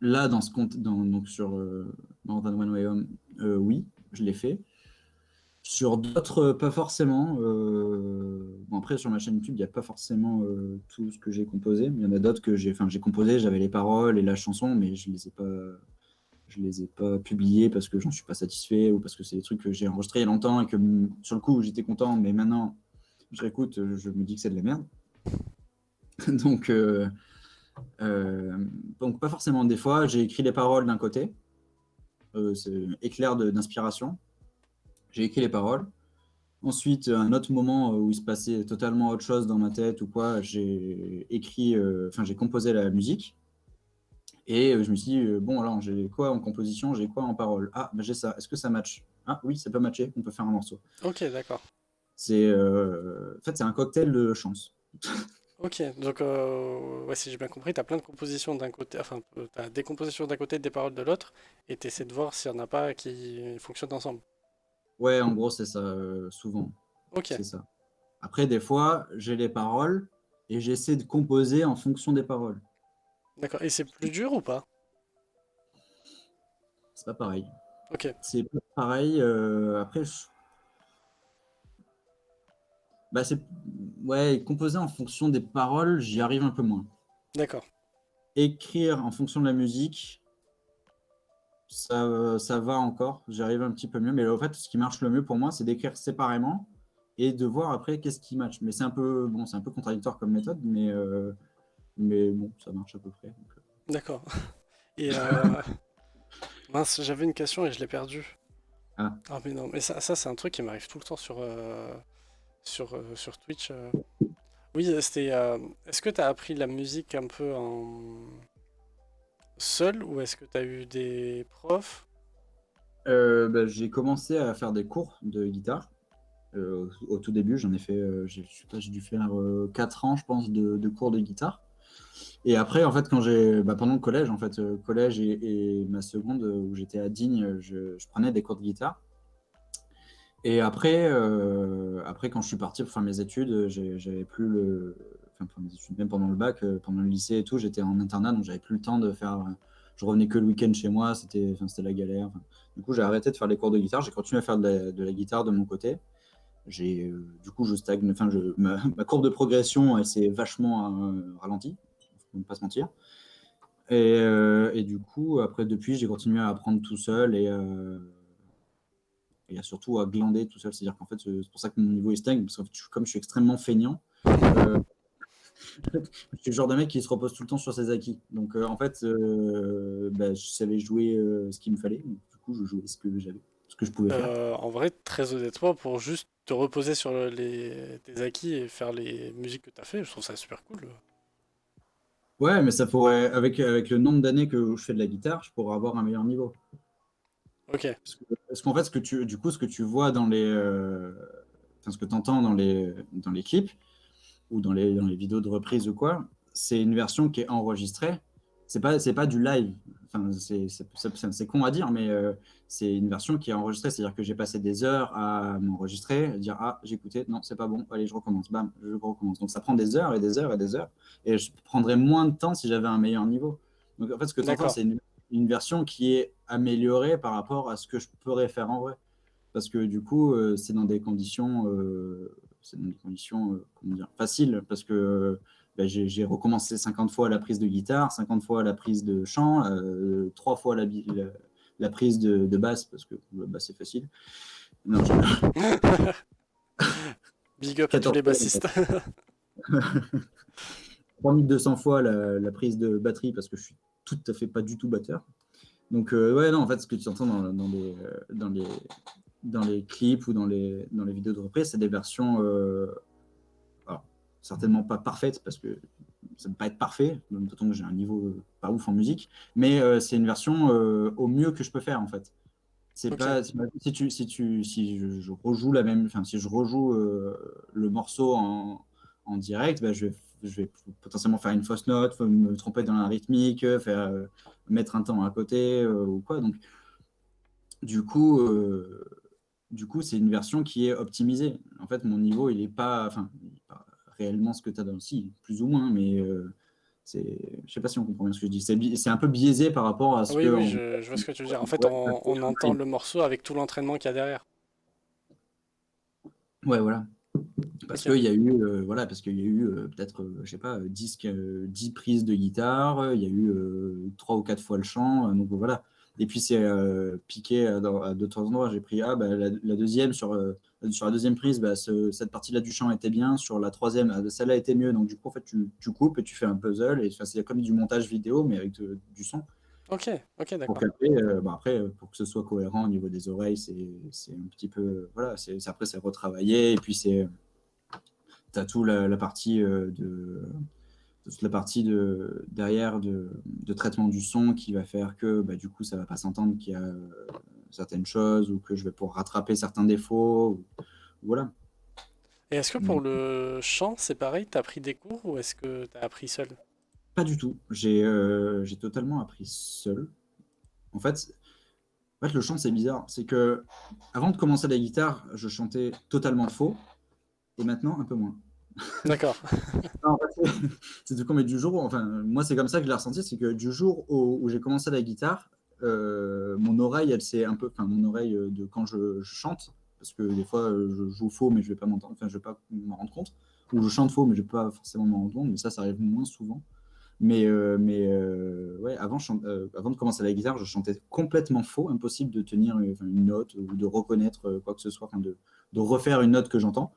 B: Là, dans ce compte, donc sur More Than One Way Home, oui, je l'ai fait. Sur d'autres, pas forcément. Bon, après, sur ma chaîne YouTube, il n'y a pas forcément tout ce que j'ai composé. Il y en a d'autres que j'ai composé, j'avais les paroles et la chanson, mais je les ai pas publiés parce que j'en suis pas satisfait ou parce que c'est des trucs que j'ai enregistrés il y a longtemps et que sur le coup, j'étais content, mais maintenant, je réécoute, je me dis que c'est de la merde. donc, donc, pas forcément. Des fois, j'ai écrit les paroles d'un côté, c'est éclair d'inspiration. J'ai écrit les paroles. Ensuite, un autre moment où il se passait totalement autre chose dans ma tête ou quoi, j'ai j'ai composé la musique. Et je me suis dit, bon, alors j'ai quoi en composition, j'ai quoi en parole? Ah, ben, j'ai ça. Est-ce que ça match? Ah oui, ça peut matcher, on peut faire un morceau.
A: ok, d'accord.
B: En fait, c'est un cocktail de chance.
A: Ok, donc ouais, si j'ai bien compris, t'as plein de compositions d'un côté, enfin, t'as des compositions d'un côté, des paroles de l'autre, et t'essaies de voir s'il y en a pas qui fonctionnent ensemble.
B: Ouais, en gros, c'est ça, souvent.
A: Ok,
B: C'est ça. Après, des fois, j'ai les paroles et j'essaie de composer en fonction des paroles.
A: d'accord. Et c'est plus dur ou pas?
B: C'est pas pareil.
A: Ok,
B: C'est pas pareil. Après, c'est ouais, composer en fonction des paroles, j'y arrive un peu moins.
A: d'accord.
B: Écrire en fonction de la musique, ça va encore, j'y arrive un petit peu mieux. Mais en fait, ce qui marche le mieux pour moi, c'est d'écrire séparément et de voir après qu'est-ce qui match. Mais c'est un peu contradictoire comme méthode, mais bon, ça marche à peu près. Donc,
A: D'accord. Et mince, j'avais une question et je l'ai perdue.
B: ah.
A: Ah mais non, mais ça c'est un truc qui m'arrive tout le temps sur Twitch. Oui, c'était. Est-ce que t'as appris la musique un peu en seul ou est-ce que t'as eu des profs?
B: J'ai commencé à faire des cours de guitare. Au tout début, j'en ai fait, je sais pas, j'ai dû faire 4 ans, je pense, de cours de guitare. Et après, en fait, pendant le collège, en fait, collège et ma seconde, où j'étais à Digne, je prenais des cours de guitare. Et après, quand je suis parti pour faire mes études, j'avais plus enfin, pour mes études, même pendant le bac, pendant le lycée et tout, j'étais en internat, donc j'avais plus le temps de faire. Je revenais que le week-end chez moi, c'était la galère. Enfin, du coup, j'ai arrêté de faire les cours de guitare, j'ai continué à faire de la guitare de mon côté. Du coup, je stagne, enfin, ma courbe de progression, elle s'est vachement ralentie, faut pas se mentir. Et du coup, après, depuis, j'ai continué à apprendre tout seul et surtout à glander tout seul. C'est-à-dire qu'en fait, c'est pour ça que mon niveau est stagne, parce que comme je suis extrêmement feignant, je suis le genre de mec qui se repose tout le temps sur ses acquis. Donc, en fait, je savais jouer ce qu'il me fallait. Donc, du coup, je jouais ce que j'avais, ce que je pouvais faire.
A: En vrai, très honnêtement, pour juste te reposer sur tes acquis et faire les musiques que t'as fait, je trouve ça super cool.
B: Ouais, mais ça pourrait, avec le nombre d'années que je fais de la guitare, je pourrais avoir un meilleur niveau.
A: Ok,
B: Parce qu'en fait, ce que tu vois ce que tu entends dans les clips ou dans les vidéos de reprise ou quoi, c'est une version qui est enregistrée c'est pas du live. Enfin, c'est con à dire, mais c'est une version qui est enregistrée. C'est-à-dire que j'ai passé des heures à m'enregistrer, à dire ah j'ai écouté, non c'est pas bon, allez je recommence, bam, je recommence. Donc ça prend des heures et des heures et des heures, et je prendrais moins de temps si j'avais un meilleur niveau. Donc en fait ce que tu entends
A: D'accord.
B: c'est une version qui est améliorée par rapport à ce que je pourrais faire en vrai, parce que du coup c'est dans des conditions comment dire, faciles, parce que ben, j'ai recommencé 50 fois la prise de guitare, 50 fois la prise de chant, 3 fois la prise de basse, parce que le basse c'est facile. Non,
A: Big up à tous
B: 14
A: les
B: fois,
A: bassistes.
B: 3200 fois la prise de batterie, parce que je suis tout à fait pas du tout batteur. Donc, ouais, non, en fait, ce que tu entends dans les clips ou dans les vidéos de reprise, c'est des versions alors, certainement pas parfaites, parce que ça ne peut pas être parfait, d'autant que j'ai un niveau pas ouf en musique, mais c'est une version au mieux que je peux faire, en fait. C'est
A: Ok.
B: pas, si je rejoue la même, enfin, si je rejoue le morceau en direct, bah, je vais potentiellement faire une fausse note, me tromper dans la rythmique, mettre un temps à côté ou quoi. Donc, du coup, euh, du coup, c'est une version qui est optimisée. En fait, mon niveau, il est pas, enfin, il est pas réellement ce que tu as dans le si, plus ou moins, mais je sais pas si on comprend bien ce que je dis. C'est un peu biaisé par rapport à ce
A: Oui,
B: que
A: oui, je vois ce que tu veux dire. En fait, on entend le morceau avec tout l'entraînement qu'il y a derrière.
B: ouais, voilà. Parce
A: Ok.
B: qu'il y a eu, voilà, parce qu'il y a eu peut-être, je sais pas, 10 prises de guitare, il y a eu 3 ou 4 fois le chant, donc voilà. Et puis c'est piqué à d'autres endroits. J'ai pris bah, la deuxième sur la deuxième prise, bah, cette partie-là du chant était bien. Sur la troisième, celle-là était mieux. Donc du coup, en fait, tu coupes et tu fais un puzzle. Et enfin, c'est comme du montage vidéo, mais avec du son.
A: Ok, ok,
B: Pour
A: d'accord.
B: qu'après, bah, après, pour que ce soit cohérent au niveau des oreilles, c'est un petit peu, voilà, après c'est retravaillé. Et puis tu as toute la partie toute la partie derrière de traitement du son qui va faire que bah, du coup ça va pas s'entendre qu'il y a certaines choses, ou que je vais pouvoir rattraper certains défauts, voilà.
A: Et est-ce que pour
B: Donc,
A: le chant, c'est pareil, t'as pris des cours ou est-ce que t'as appris seul?
B: pas du tout, j'ai totalement appris seul. En fait le chant c'est bizarre, c'est que avant de commencer la guitare je chantais totalement faux, et maintenant un peu moins.
A: D'accord.
B: Non, en fait, c'est tout con, mais du jour enfin, moi, c'est comme ça que je l'ai ressenti, c'est que du jour où j'ai commencé la guitare, mon oreille, elle s'est un peu, enfin, mon oreille de quand je chante, parce que des fois, je joue faux, mais je vais pas m'entendre, enfin, je vais pas m'en rendre compte, ou je chante faux, mais je vais pas forcément m'en rendre compte, mais ça arrive moins souvent. Ouais, avant de commencer la guitare, je chantais complètement faux, impossible de tenir une note ou de reconnaître quoi que ce soit, enfin, de refaire une note que j'entends.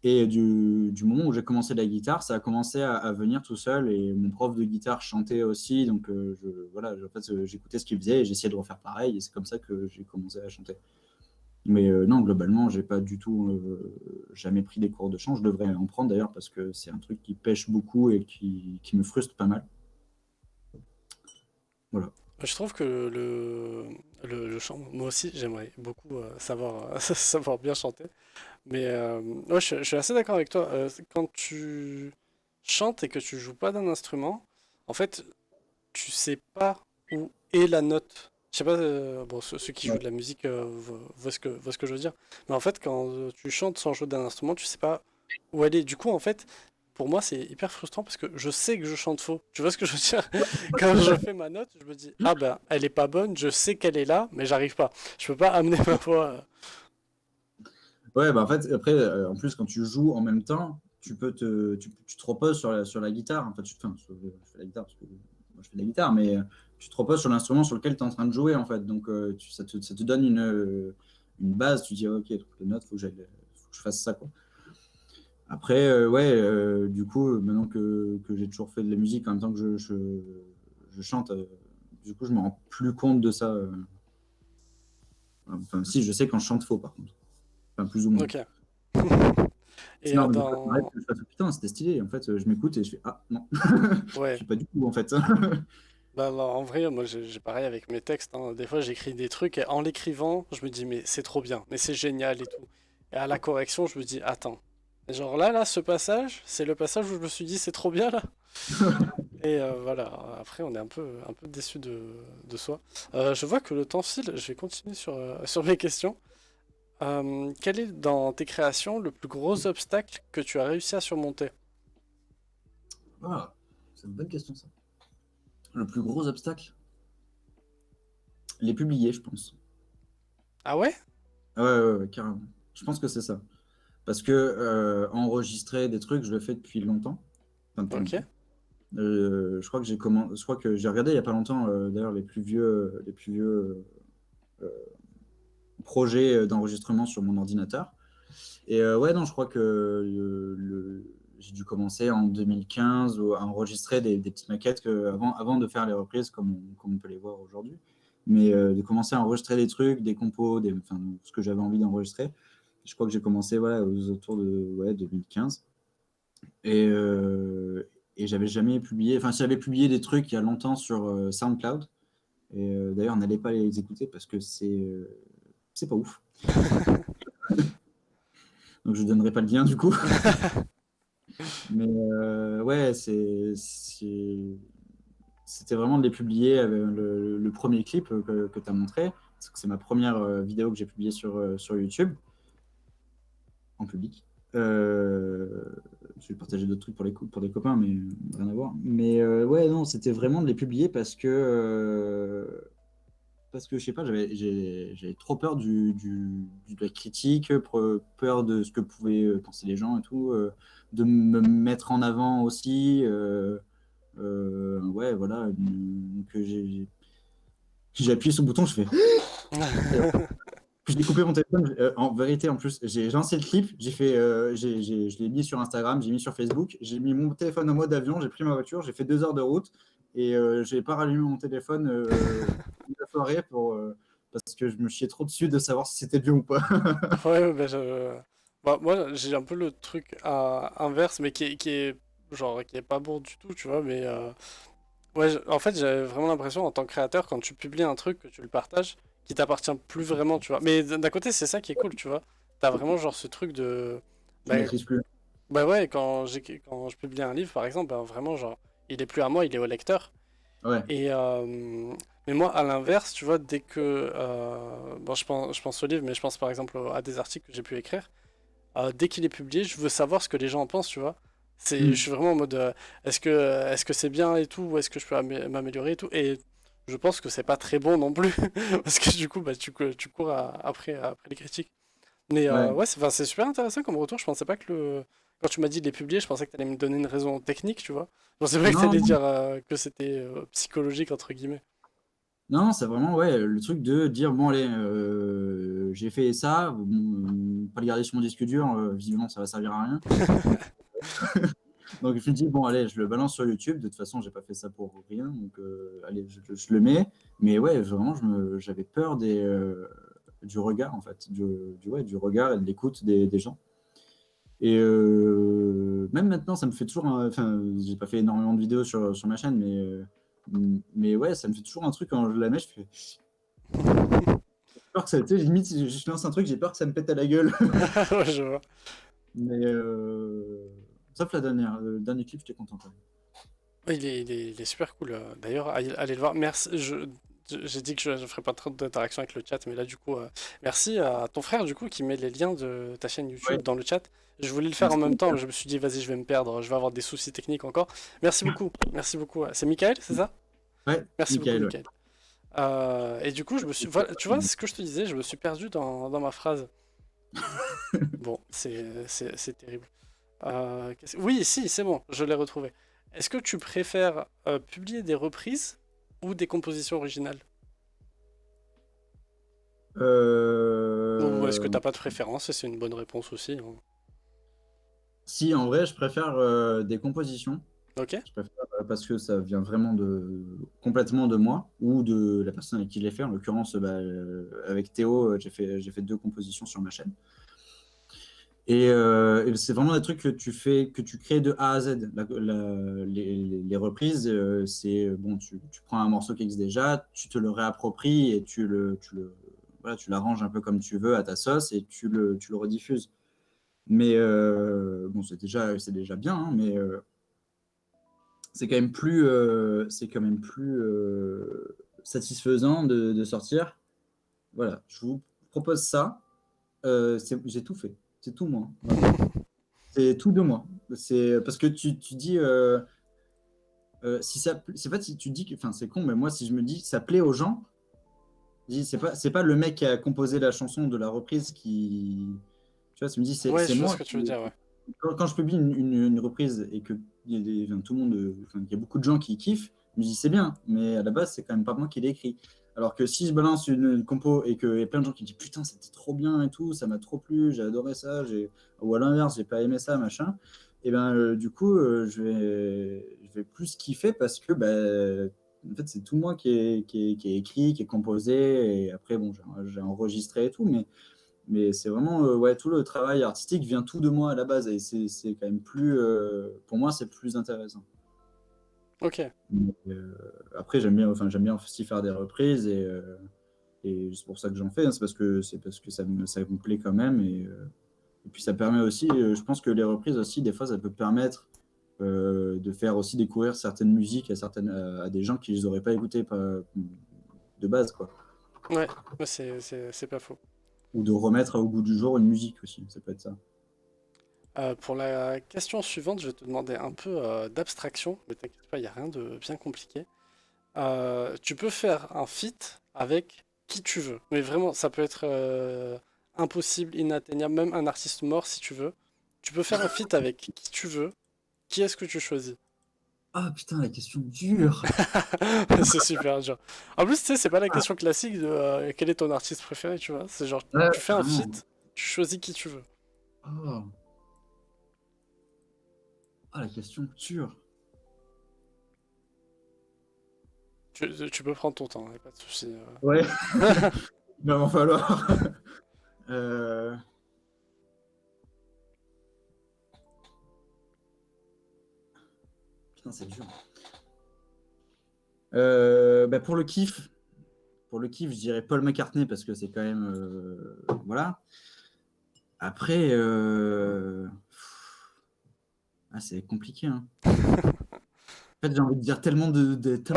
B: Et du moment où j'ai commencé la guitare, ça a commencé à venir tout seul. Et mon prof de guitare chantait aussi. Donc, voilà, en fait, j'écoutais ce qu'il faisait et j'essayais de refaire pareil. Et c'est comme ça que j'ai commencé à chanter. Mais non, globalement, j'ai pas du tout jamais pris des cours de chant. Je devrais en prendre d'ailleurs, parce que c'est un truc qui pêche beaucoup et qui me frustre pas mal. Voilà.
A: Je trouve que le chant, moi aussi, j'aimerais beaucoup savoir, savoir bien chanter. Mais ouais, je suis assez d'accord avec toi. Quand tu chantes et que tu joues pas d'un instrument, en fait, tu sais pas où est la note. Je sais pas, bon, ceux qui jouent
B: Ouais.
A: de la musique voient ce que je veux dire. Mais en fait, quand tu chantes sans jouer d'un instrument, tu sais pas où elle est. Du coup, en fait, pour moi, c'est hyper frustrant parce que je sais que je chante faux. Tu vois ce que je veux dire? Quand je fais ma note, je me dis, ah ben, elle est pas bonne, je sais qu'elle est là, mais j'arrive pas. Je peux pas amener ma voix.
B: Ouais, bah en fait, après, en plus, quand tu joues en même temps, tu te reposes sur la guitare. Enfin, je fais la guitare parce que moi je fais de la guitare, mais tu te reposes sur l'instrument sur lequel tu es en train de jouer, en fait. Donc, ça te donne une base. Tu dis, ok, donc les notes, faut que je fasse ça, quoi. Après, ouais, du coup, maintenant que j'ai toujours fait de la musique en même temps que je chante, du coup, je me rends plus compte de ça. Enfin, si, je sais quand je chante faux, par contre. Enfin, plus ou moins.
A: Ok.
B: C'est
A: Et
B: marrant, mais ça m'arrête
A: dans...
B: que je fasse, putain, c'était stylé. En fait, je m'écoute et je fais, ah non, je
A: Ouais.
B: suis pas du tout, en fait.
A: Bah, en vrai, moi j'ai pareil avec mes textes, hein. Des fois j'écris des trucs et en l'écrivant, je me dis mais c'est trop bien, mais c'est génial et tout. Et à la correction, je me dis attends. Et genre là, ce passage, c'est le passage où je me suis dit c'est trop bien là. Et voilà, après on est un peu déçu de soi. Je vois que le temps file, je vais continuer sur mes questions. Quel est dans tes créations le plus gros obstacle que tu as réussi à surmonter?
B: Ah, c'est une bonne question ça. Le plus gros obstacle, les publier, je pense.
A: Ah ouais?
B: Ah ouais, carrément. Je pense que c'est ça. Parce que enregistrer des trucs, je le fais depuis longtemps. Enfin, depuis
A: Ok.
B: longtemps. Je crois que j'ai regardé il y a pas longtemps, d'ailleurs, les plus vieux projets d'enregistrement sur mon ordinateur. Et ouais, non, je crois que j'ai dû commencer en 2015 à enregistrer des petites maquettes avant de faire les reprises comme on peut les voir aujourd'hui. Mais de commencer à enregistrer des trucs, des compos, enfin, ce que j'avais envie d'enregistrer. Je crois que j'ai commencé voilà, aux autour de 2015. Et, j'avais jamais publié, enfin, j'avais publié des trucs il y a longtemps sur SoundCloud. Et d'ailleurs, n'allez pas les écouter parce que c'est pas ouf. Donc, je donnerai pas le lien du coup. Mais ouais, c'était vraiment de les publier avec le premier clip que tu as montré. C'est ma première vidéo que j'ai publiée sur YouTube, en public. Je vais partager d'autres trucs pour des copains, mais rien à voir. Mais ouais, non, c'était vraiment de les publier parce que je sais pas, j'avais trop peur de la critique, peur de ce que pouvaient penser les gens et tout, de me mettre en avant aussi. Ouais, voilà. Donc j'ai appuyé sur le bouton, je fais. Et puis j'ai coupé mon téléphone. En vérité, en plus, j'ai lancé le clip, je l'ai mis sur Instagram, j'ai mis sur Facebook, j'ai mis mon téléphone en mode avion, j'ai pris ma voiture, j'ai fait 2 heures de route et j'ai pas rallumé mon téléphone la soirée parce que je me chiais trop dessus de savoir si c'était bien ou pas.
A: Ouais, bah, moi j'ai un peu le truc inverse, mais genre qui est pas bon du tout, tu vois, mais ouais, en fait j'avais vraiment l'impression en tant que créateur, quand tu publies un truc, que tu le partages, qui t'appartient plus vraiment, tu vois. Mais d'un côté c'est ça qui est cool, tu vois. T'as vraiment genre ce truc de...
B: Je
A: Bah,
B: maîtrise plus.
A: bah ouais, quand je publie un livre par exemple, bah, vraiment genre, il est plus à moi, il est au lecteur.
B: Ouais,
A: Et mais moi, à l'inverse, tu vois, dès que bon, je pense au livre, mais je pense par exemple à des articles que j'ai pu écrire. Dès qu'il est publié, je veux savoir ce que les gens en pensent, tu vois. Je
B: mm.
A: suis vraiment en mode, est-ce que c'est bien et tout, ou est-ce que je peux m'améliorer et tout. Et je pense que c'est pas très bon non plus, parce que du coup, bah, tu cours après les critiques. Mais
B: Ouais.
A: ouais, enfin, c'est super intéressant comme retour. Je pensais pas que quand tu m'as dit de les publier, je pensais que tu allais me donner une raison technique, tu vois. Je pensais pas que tu allais
B: Non,
A: dire que c'était psychologique, entre guillemets.
B: non, c'est vraiment ouais, le truc de dire bon, allez, j'ai fait ça, bon, pas le garder sur mon disque dur, visiblement ça va servir à rien. Donc je me dis bon, allez, je le balance sur YouTube. De toute façon, j'ai pas fait ça pour rien, donc allez, je le mets. Mais ouais, vraiment, j'avais peur du regard en fait, ouais, du regard et de l'écoute des gens. Et même maintenant, ça me fait toujours, enfin, j'ai pas fait énormément de vidéos sur ma chaîne, mais ouais, ça me fait toujours un truc quand je la mets, je fais peur que ça, tu sais, limite, si je lance un truc, j'ai peur que ça me pète à la gueule.
A: Ouais, je vois.
B: Mais sauf le dernier clip, j'étais content quand même.
A: Ouais, il est super cool. D'ailleurs, allez le voir. Merci. J'ai dit que je ne ferais pas trop d'interaction avec le chat, mais là, du coup, merci à ton frère, du coup, qui met les liens de ta chaîne
B: Ouais,
A: YouTube dans le chat. Je voulais le faire en
B: merci
A: même temps,
B: Mickaël.
A: mais je me suis dit, vas-y, je vais me perdre, je vais avoir des soucis techniques encore. Merci beaucoup. Merci beaucoup. C'est Michael, c'est ça?
B: Ouais,
A: Merci beaucoup,
B: Mickaël, ouais.
A: Michael. Et du coup, voilà, tu vois ce que je te disais, je me suis perdu dans ma phrase. Bon, c'est terrible. Oui, si, c'est bon, je l'ai retrouvé. Est-ce que tu préfères publier des reprises ou des compositions originales? Ou est-ce que
B: Euh,
A: t'as pas de préférence? Et c'est une bonne réponse aussi, hein.
B: Si, en vrai, je préfère des compositions.
A: Ok?
B: Je préfère parce que ça vient vraiment complètement de moi ou de la personne avec qui je l'ai fait. En l'occurrence, bah, avec Théo, j'ai fait 2 compositions sur ma chaîne. Et c'est vraiment des trucs que tu crées de A à Z. Les reprises, c'est bon, tu prends un morceau qui existe déjà, tu te le réappropries et voilà, tu l'arranges un peu comme tu veux à ta sauce et tu le rediffuses. Mais bon, c'est déjà bien, hein, c'est quand même plus, satisfaisant de sortir. Voilà, je vous propose ça. J'ai tout fait. C'est tout moi. Voilà. C'est tout de moi. C'est parce que tu dis si ça, c'est pas si tu dis que, enfin c'est con, mais moi si je me dis ça plaît aux gens, je dis c'est pas le mec qui a composé la chanson de la reprise qui, tu vois, ça me dit
A: Ouais,
B: c'est
A: je vois
B: moi
A: ce que tu veux dire, ouais.
B: quand je publie une reprise et que il y a tout le monde, enfin, il y a beaucoup de gens qui kiffent, je me dis c'est bien, mais à la base c'est quand même pas moi qui l'ai écrit. Alors que si je balance une compo et qu'il y a plein de gens qui disent putain c'était trop bien et tout, ça m'a trop plu, j'ai adoré ça, ou à l'inverse j'ai pas aimé ça machin, et ben du coup je vais plus kiffer parce que en fait c'est tout moi qui est écrit, qui est composé, et après bon j'ai enregistré et tout, mais c'est vraiment, ouais, tout le travail artistique vient tout de moi à la base, et c'est quand même plus, pour moi, c'est plus intéressant.
A: Ok,
B: Mais, après, j'aime bien aussi faire des reprises, et c'est pour ça que j'en fais, hein, c'est parce que ça me plaît quand même, et puis ça permet aussi, je pense que les reprises aussi, des fois, ça peut permettre de faire aussi découvrir certaines musiques à des gens qui les auraient pas écoutées de base, quoi.
A: ouais, ouais, c'est pas faux.
B: Ou de remettre au goût du jour une musique aussi, ça peut être ça.
A: Pour la question suivante, je vais te demander un peu d'abstraction, mais t'inquiète pas, il n'y a rien de bien compliqué. Tu peux faire un feat avec qui tu veux, mais vraiment, ça peut être impossible, inatteignable, même un artiste mort si tu veux. Tu peux faire un feat avec qui tu veux. Qui est-ce que tu choisis?
B: Ah putain, la question dure.
A: C'est super dur. En plus, tu sais, c'est pas la question classique de quel est ton artiste préféré, tu vois. C'est genre,
B: Ouais,
A: tu fais un
B: carrément.
A: feat, tu choisis qui tu veux.
B: Oh. Ah, la question dure.
A: Tu peux prendre ton temps, y a pas de souci.
B: Ouais, il va m'en falloir. Euh, Putain, c'est dur. Pour le kiff, je dirais Paul McCartney parce que c'est quand même, voilà. Après, c'est compliqué, hein. En fait, j'ai envie de dire
A: Ouais,
B: tellement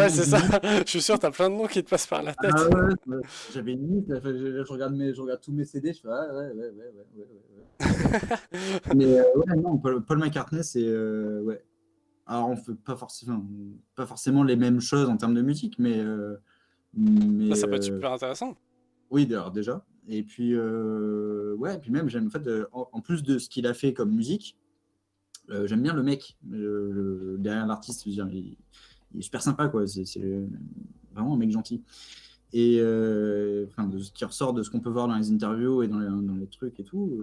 A: c'est
B: de
A: ça.
B: noms.
A: Je suis sûr, t'as plein de noms qui te passent par la
B: Ah
A: tête.
B: ouais, j'avais une liste. Je regarde tous mes CD, je fais ouais. Mais ouais, non, Paul McCartney, c'est ouais. Alors, on fait pas forcément les mêmes choses en termes de musique,
A: Bah,
B: mais
A: ça peut être super intéressant.
B: oui, alors déjà. Et puis, ouais, et puis même, j'aime en fait, en plus de ce qu'il a fait comme musique, j'aime bien le mec derrière l'artiste. Je veux dire, il est super sympa, quoi. C'est vraiment un mec gentil. Et enfin, de ce qui ressort de ce qu'on peut voir dans les interviews et dans les trucs et tout,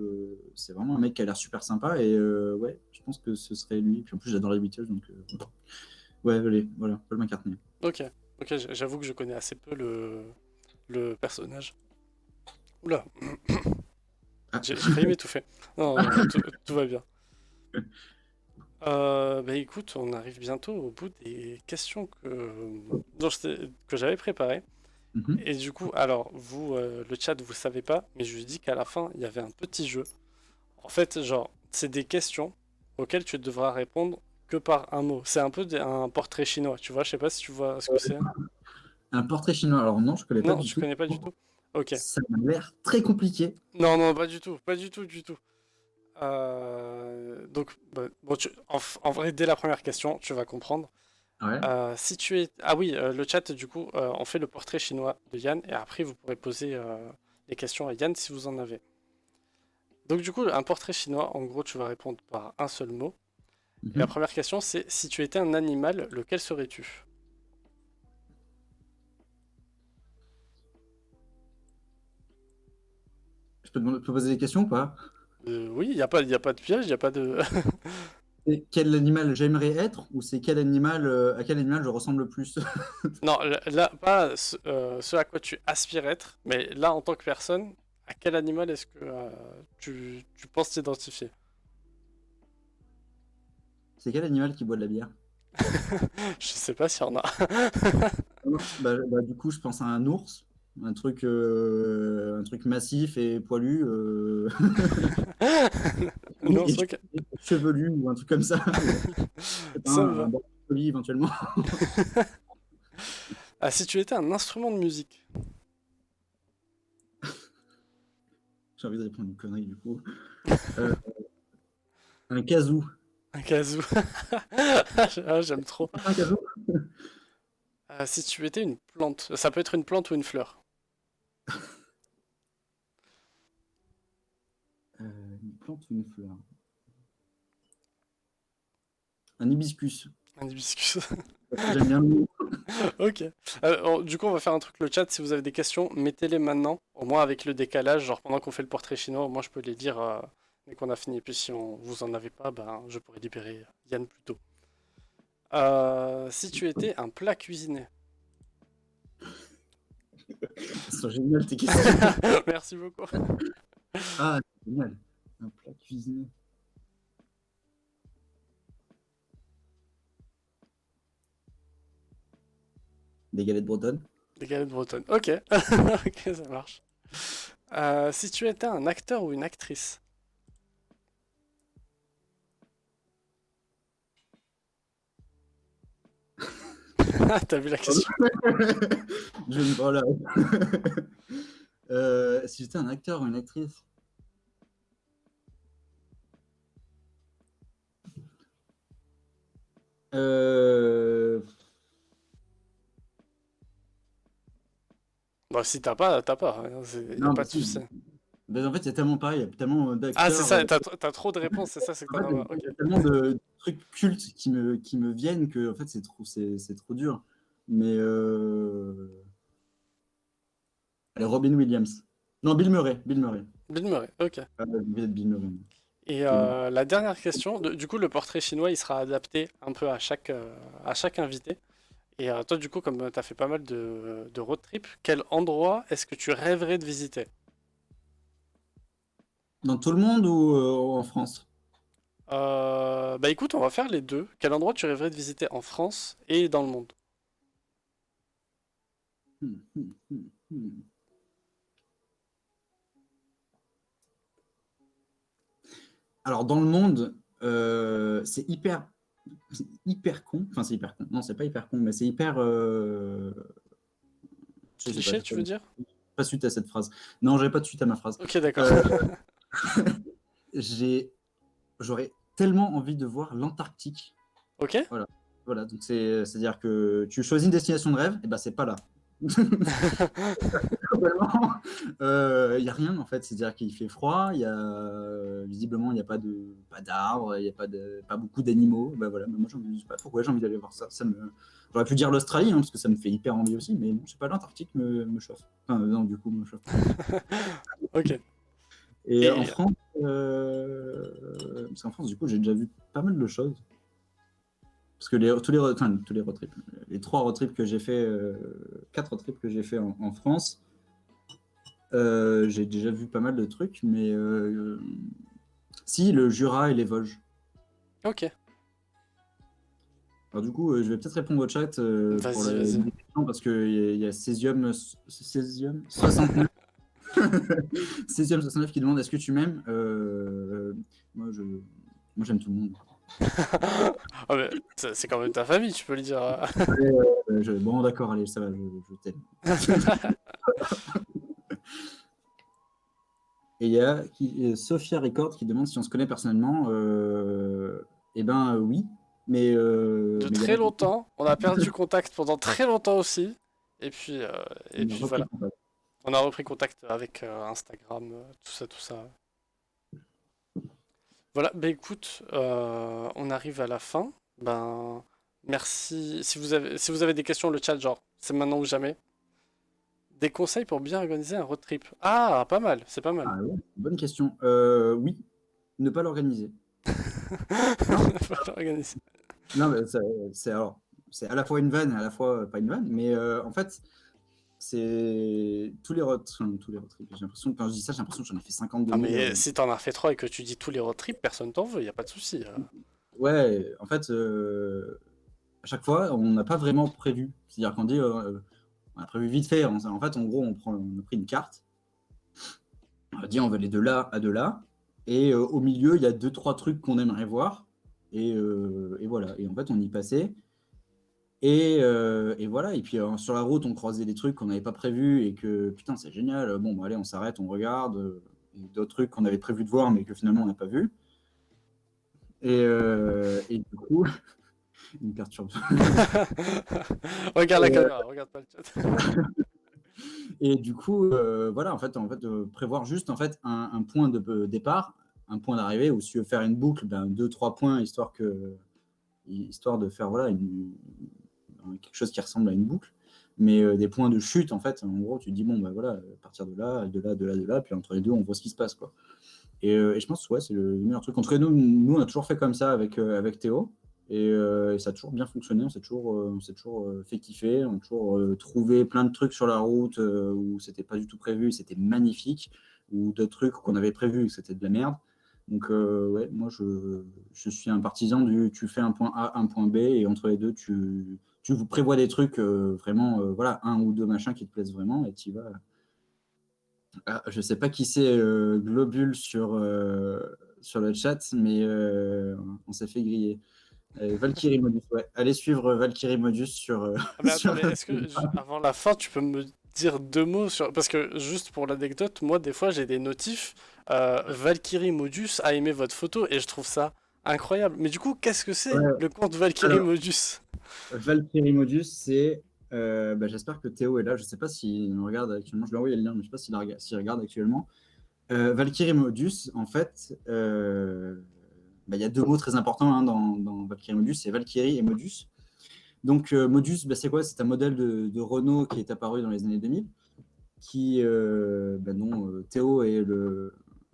B: c'est vraiment un mec qui a l'air super sympa. Et ouais, je pense que ce serait lui. Puis en plus, j'adore les Beatles, donc ouais, allez, voilà, Paul McCartney.
A: Ok, ok, j'avoue que je connais assez peu le personnage. Oula,
B: Ah,
A: j'ai failli m'étouffer. Non, non, tout va bien. Bah écoute, on arrive bientôt au bout des questions que j'avais préparées.
B: mhm.
A: Et du coup, alors, vous, le chat, vous savez pas, mais je lui dis qu'à la fin, il y avait un petit jeu. En fait, genre, c'est des questions auxquelles tu devras répondre que par un mot. C'est un peu un portrait chinois, tu vois, je sais pas si tu vois ce que c'est.
B: Un portrait chinois. Alors non, je connais pas
A: Non,
B: du
A: tu
B: tout.
A: connais pas du tout? Ok.
B: Ça m'a l'air très compliqué.
A: Non, non, pas du tout, pas du tout, du tout. Donc, bah, bon, en vrai, dès la première question, tu vas comprendre.
B: Ouais.
A: Si tu es... Ah oui, le chat, du coup, on fait le portrait chinois de Yann, et après, vous pourrez poser les questions à Yann si vous en avez. Donc, du coup, un portrait chinois, en gros, tu vas répondre par un seul mot. Et la
B: Mhm.
A: première question, c'est si tu étais un animal, lequel serais-tu?
B: Peux poser des questions ou pas?
A: Oui, il y a pas de piège, il n'y a pas de...
B: Et quel animal j'aimerais être, ou c'est quel animal, à quel animal je ressemble le plus?
A: Non, là, pas ce à quoi tu aspires être, mais là, en tant que personne, à quel animal est-ce que tu penses t'identifier?
B: C'est quel animal qui boit de la bière?
A: Je sais pas s'il y en a.
B: Du coup, je pense à un ours, un truc massif et poilu,
A: Non,
B: et
A: c'est ok.
B: chevelu ou un truc comme ça. C'est pas
A: Ça me
B: un
A: va.
B: bon colis éventuellement.
A: Ah, si tu étais un instrument de musique.
B: J'ai envie de répondre une connerie du coup. Euh, un kazoo.
A: Un kazoo. Ah, j'aime trop.
B: Un kazoo.
A: Si tu étais une plante, ça peut être une plante ou une fleur.
B: Une plante ou une fleur? Un hibiscus.
A: Un hibiscus.
B: J'aime bien le mot.
A: Ok. Du coup, on va faire un truc le chat. Si vous avez des questions, mettez-les maintenant. Au moins avec le décalage, genre pendant qu'on fait le portrait chinois, au moins je peux les lire dès qu'on a fini. Et puis si vous en avez pas, ben, je pourrais libérer Yann plus tôt. Si tu étais un plat cuisiné.
B: Elles sont géniales tes questions.
A: Merci beaucoup.
B: Ah, c'est génial. Un plat cuisiné. Des galettes bretonnes.
A: Des galettes bretonnes. Ok. Ok, ça marche. Si tu étais un acteur ou une actrice. T'as vu la question?
B: Voilà. Si j'étais un acteur ou une actrice.
A: Bon, si t'as pas, t'as pas. Y a
B: Non,
A: pas
B: mais
A: de
B: si.
A: souci.
B: Ben, en fait, il y a tellement pareil, il y a tellement
A: Ah, c'est
B: d'acteurs.
A: ça, t'as trop de réponses, c'est ça, c'est que
B: En
A: t'en
B: fait,
A: as.
B: il
A: Ok.
B: y a tellement de trucs cultes qui me viennent que en fait, c'est trop dur. Mais allez, Robin Williams. Non, Bill Murray. Bill Murray.
A: Bill Murray, ok.
B: Vous êtes Bill Murray.
A: Et la dernière question, du coup, le portrait chinois, il sera adapté un peu à chaque invité. Et toi, du coup, comme tu as fait pas mal de road trip, quel endroit est-ce que tu rêverais de visiter?
B: Dans tout le monde ou en France?
A: Bah écoute, on va faire les deux. Quel endroit tu rêverais de visiter en France et dans le monde?
B: Hmm, hmm, hmm, hmm. Alors, dans le monde, c'est hyper con. Enfin, c'est hyper con. Non, c'est pas hyper con, mais c'est hyper. Je sais pas,
A: Cliché, tu veux dire?
B: pas suite à cette phrase. Non, j'avais pas de suite à ma phrase.
A: Ok, d'accord.
B: J'aurais tellement envie de voir l'Antarctique.
A: Ok?
B: Voilà, donc c'est-à-dire que tu choisis une destination de rêve, et ben c'est pas là. Globalement, il n'y a rien en fait, c'est-à-dire qu'il fait froid, visiblement il n'y a pas d'arbres, il n'y a pas beaucoup d'animaux. Ben voilà, moi je sais pas pourquoi j'ai envie d'aller voir ça. J'aurais pu dire l'Australie, hein, parce que ça me fait hyper envie aussi, mais je sais pas, l'Antarctique me chauffe. Enfin, non, du coup, me chauffe.
A: Ok.
B: Et
A: Et-
B: en France, parce qu'en France, du coup, j'ai déjà vu pas mal de choses. Parce que tous les road trips, les 3 road trips que j'ai fait, 4 road trips que j'ai fait en France, j'ai déjà vu pas mal de trucs, mais si, le Jura et les Vosges.
A: Ok.
B: Alors du coup, je vais peut-être répondre au chat pour
A: Vas-y, vas-y.
B: les questions, parce qu'il y a Césium 69 Césium 69 qui demande est-ce que tu m'aimes. Moi, j'aime tout le monde.
A: Ah, mais c'est quand même ta famille, tu peux le dire.
B: Bon, d'accord, allez, ça va, je t'aime. Et il y a Sophia Record qui demande si on se connaît personnellement. Eh ben oui, mais
A: De
B: mais il y a
A: très
B: pas-
A: longtemps, on a perdu contact pendant très longtemps aussi. Et puis,
B: on a repris
A: voilà.
B: contact.
A: On a repris contact avec Instagram, tout ça, tout ça. Voilà, bah écoute, on arrive à la fin. Ben, merci. Si vous avez des questions, le chat, genre, c'est maintenant ou jamais. Des conseils pour bien organiser un road trip. Ah, pas mal, c'est pas mal.
B: Ah ouais, bonne question. Oui, ne pas l'organiser.
A: Faut l'organiser.
B: Non, mais c'est à la fois une vanne et à la fois pas une vanne, mais en fait, c'est tous les road trips. J'ai l'impression que quand je dis ça, j'ai l'impression que j'en ai fait 52
A: Ah,
B: 000.
A: mais si t'en as fait 3 et que tu dis tous les road trips, personne t'en veut, y a pas de souci.
B: Ouais, en fait, à chaque fois, on n'a pas vraiment prévu. C'est-à-dire qu'on dit, on a prévu vite fait. En fait, en gros, on a pris une carte. On a dit, on va aller de là à de là. Et au milieu, il y a 2-3 trucs qu'on aimerait voir. Et voilà. Et en fait, on y passait. Et voilà, et puis sur la route, on croisait des trucs qu'on n'avait pas prévus et que putain, c'est génial. Bon, bah, allez, on s'arrête, on regarde. Et d'autres trucs qu'on avait prévu de voir, mais que finalement, on n'a pas vu. Et du coup, il me perturbe.
A: Regarde la
B: Et,
A: caméra, regarde pas le chat.
B: et du coup, voilà, prévoir juste en fait, un point de départ, un point d'arrivée, ou si tu veux faire une boucle, ben, 2-3 points, histoire de faire voilà, quelque chose qui ressemble à une boucle. Mais des points de chute, en fait, en gros, tu te dis, bon, bah voilà, à partir de là, de là, puis entre les deux, on voit ce qui se passe, quoi. Et je pense, ouais, c'est le meilleur truc. En tout cas, nous, on a toujours fait comme ça avec Théo, et ça a toujours bien fonctionné. On s'est toujours fait kiffer. On a toujours trouvé plein de trucs sur la route où c'était pas du tout prévu, c'était magnifique, ou d'autres trucs qu'on avait prévus et que c'était de la merde. Donc, ouais, moi, je suis un partisan du tu fais un point A, un point B, et entre les deux, tu vous prévois des trucs vraiment, voilà, un ou deux machins qui te plaisent vraiment, et tu y vas. Ah, je sais pas qui c'est Globule sur le chat, mais on s'est fait griller. Valkyrie Modus, ouais. Allez suivre Valkyrie Modus sur,
A: Ah, mais attends,
B: sur
A: mais est-ce que avant la fin, tu peux me dire 2 mots sur. Parce que juste pour l'anecdote, moi, des fois, j'ai des notifs. Valkyrie Modus a aimé votre photo et je trouve ça incroyable. Mais du coup, qu'est-ce que c'est
B: Ouais,
A: le compte Valkyrie
B: alors,
A: Modus?
B: Valkyrie Modus, c'est. Bah, j'espère que Théo est là. Je sais pas s'il nous regarde actuellement. Je lui ai envoyé le lien, mais je sais pas s'il regarde actuellement. Valkyrie Modus, en fait, bah, il y a deux mots très importants hein, dans Valkyrie Modus, c'est Valkyrie et Modus. Donc, Modus, bah, c'est quoi? C'est un modèle de Renault qui est apparu dans les années 2000, dont Théo est le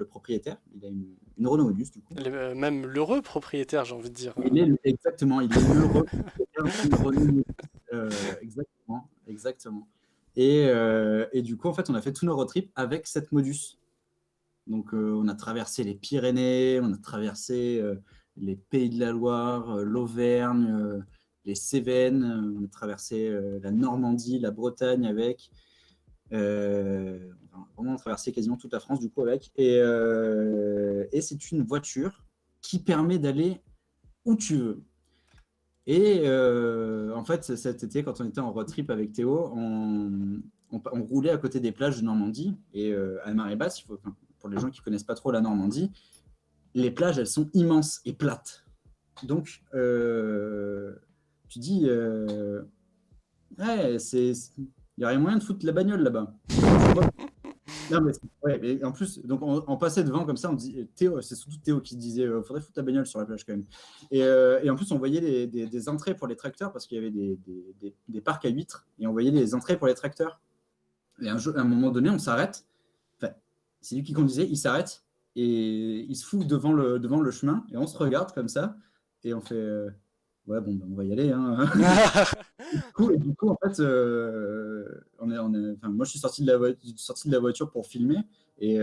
B: propriétaire. Il a une Renault Modus, du coup.
A: Même l'heureux propriétaire, j'ai envie de dire.
B: Exactement, il est l'heureux propriétaire d'une Renault Modus. Exactement, exactement. Et du coup, en fait, on a fait tous nos road trips avec cette Modus. Donc, on a traversé les Pyrénées, on a traversé les Pays de la Loire, l'Auvergne, les Cévennes, on a traversé la Normandie, la Bretagne avec. On a traversé quasiment toute la France du coup avec. Et c'est une voiture qui permet d'aller où tu veux. Et en fait, cet été, quand on était en road trip avec Théo, on roulait à côté des plages de Normandie. Et à marée basse, pour les gens qui ne connaissent pas trop la Normandie, les plages, elles sont immenses et plates. Donc, tu dis, ouais, il y aurait moyen de foutre la bagnole là-bas. Non, mais, ouais, et en plus, donc on passait devant comme ça, on dit, Théo, c'est surtout Théo qui disait, faudrait foutre la bagnole sur la plage quand même. Et en plus, on voyait des entrées pour les tracteurs parce qu'il y avait des parcs à huîtres et on voyait les entrées pour les tracteurs. Et à un moment donné, on s'arrête. Enfin, c'est lui qui conduisait, il s'arrête et il se fout devant le chemin et on se regarde comme ça et on fait, ouais, bon, ben, on va y aller. Hein. Et du coup, en fait, moi, je suis sorti de la voiture pour filmer. Et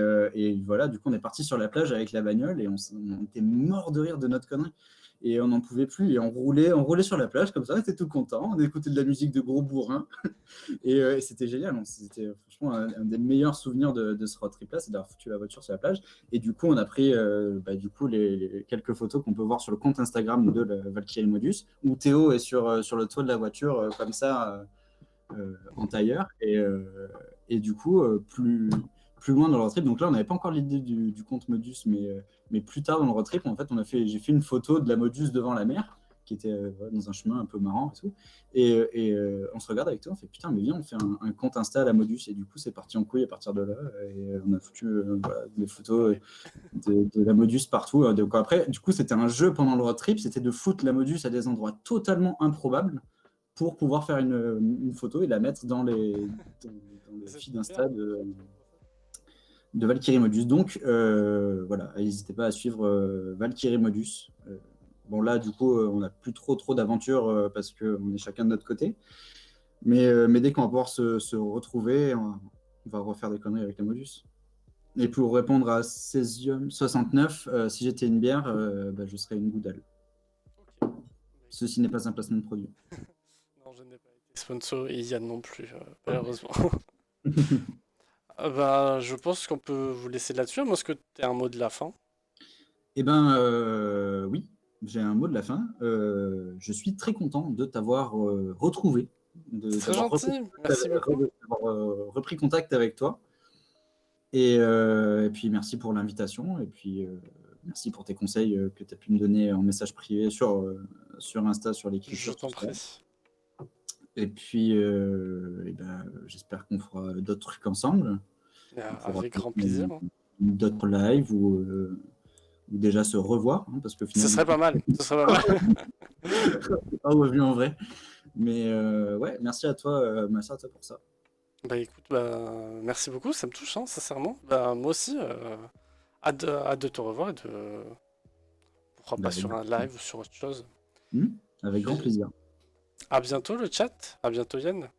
B: voilà, du coup, on est parti sur la plage avec la bagnole et on était mort de rire de notre connerie. Et on n'en pouvait plus. Et on roulait sur la plage comme ça, on était tout content. On écoutait de la musique de gros bourrins. Et c'était génial. C'était franchement un des meilleurs souvenirs de ce road trip-là, c'est d'avoir foutu la voiture sur la plage. Et du coup, on a pris du coup, les quelques photos qu'on peut voir sur le compte Instagram de la Valkyrie Modus, où Théo est sur le toit de la voiture, comme ça, en tailleur. Et du coup, plus loin dans le road trip, donc là, on n'avait pas encore l'idée du compte Modus, mais plus tard dans le road trip, en fait, j'ai fait une photo de la Modus devant la mer, qui était dans un chemin un peu marrant et tout. Et on se regarde avec toi, on fait putain, mais viens, on fait un compte Insta à la Modus. Et du coup, c'est parti en couille à partir de là. Et on a foutu des photos de la Modus partout. Donc après, du coup, c'était un jeu pendant le road trip, c'était de foutre la Modus à des endroits totalement improbables pour pouvoir faire une photo et la mettre dans le feed Insta de Valkyrie Modus. Donc voilà, n'hésitez pas à suivre Valkyrie Modus. Bon, là, du coup, on n'a plus trop d'aventures parce qu'on est chacun de notre côté. Mais dès qu'on va pouvoir se retrouver, on va refaire des conneries avec la Modus. Et pour répondre à Césium 69, si j'étais une bière, je serais une Goudal.
A: Ok.
B: Ceci n'est pas un placement de produit.
A: Non, je n'ai pas été sponsor et Yann non plus, malheureusement. Je pense qu'on peut vous laisser là-dessus. Moi, est-ce que tu as un mot de la fin?
B: Eh ben, oui. j'ai un mot de la fin. Je suis très content de t'avoir retrouvé,
A: C'est très
B: d'avoir
A: gentil, merci beaucoup.
B: repris contact avec toi. Et puis, merci pour l'invitation. Et puis, merci pour tes conseils que tu as pu me donner en message privé sur Insta, sur
A: Je
B: l'écriture.
A: t'en
B: tout ça.
A: prie.
B: Et puis, j'espère qu'on fera d'autres trucs ensemble. On fera
A: Avec grand plaisir. Hein.
B: d'autres lives ou déjà se revoir, hein, parce que
A: Ce
B: finalement,
A: serait pas mal. Ce serait pas mal.
B: c'est pas revenu en vrai. Mais ouais, merci à toi pour ça.
A: Bah écoute, merci beaucoup, ça me touche, hein, sincèrement. Bah, moi aussi, hâte de te revoir et de. Pourquoi pas
B: Bah,
A: sur un live ou sur autre chose.
B: avec grand plaisir.
A: À bientôt le chat, à bientôt Yann.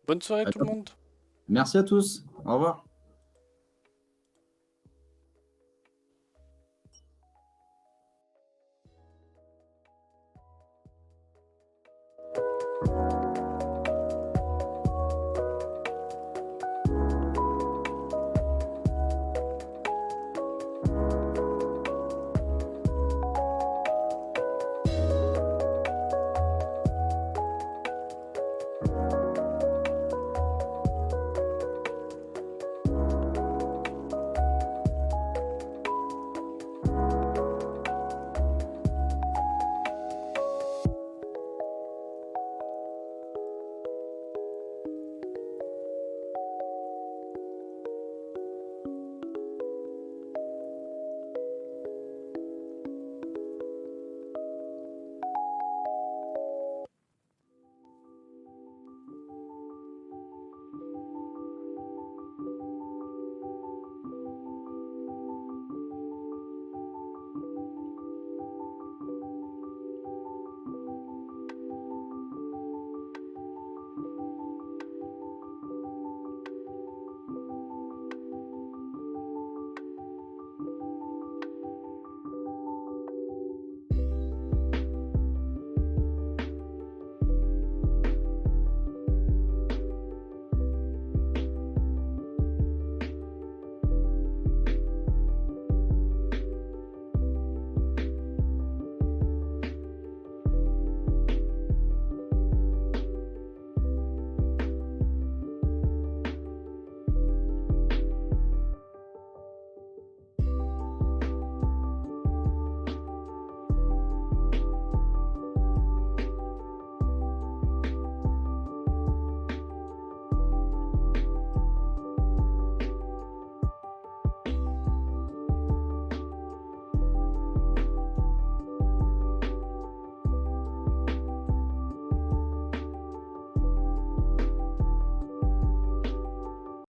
A: Bonne soirée tout le monde.
B: Merci à tous. Au revoir.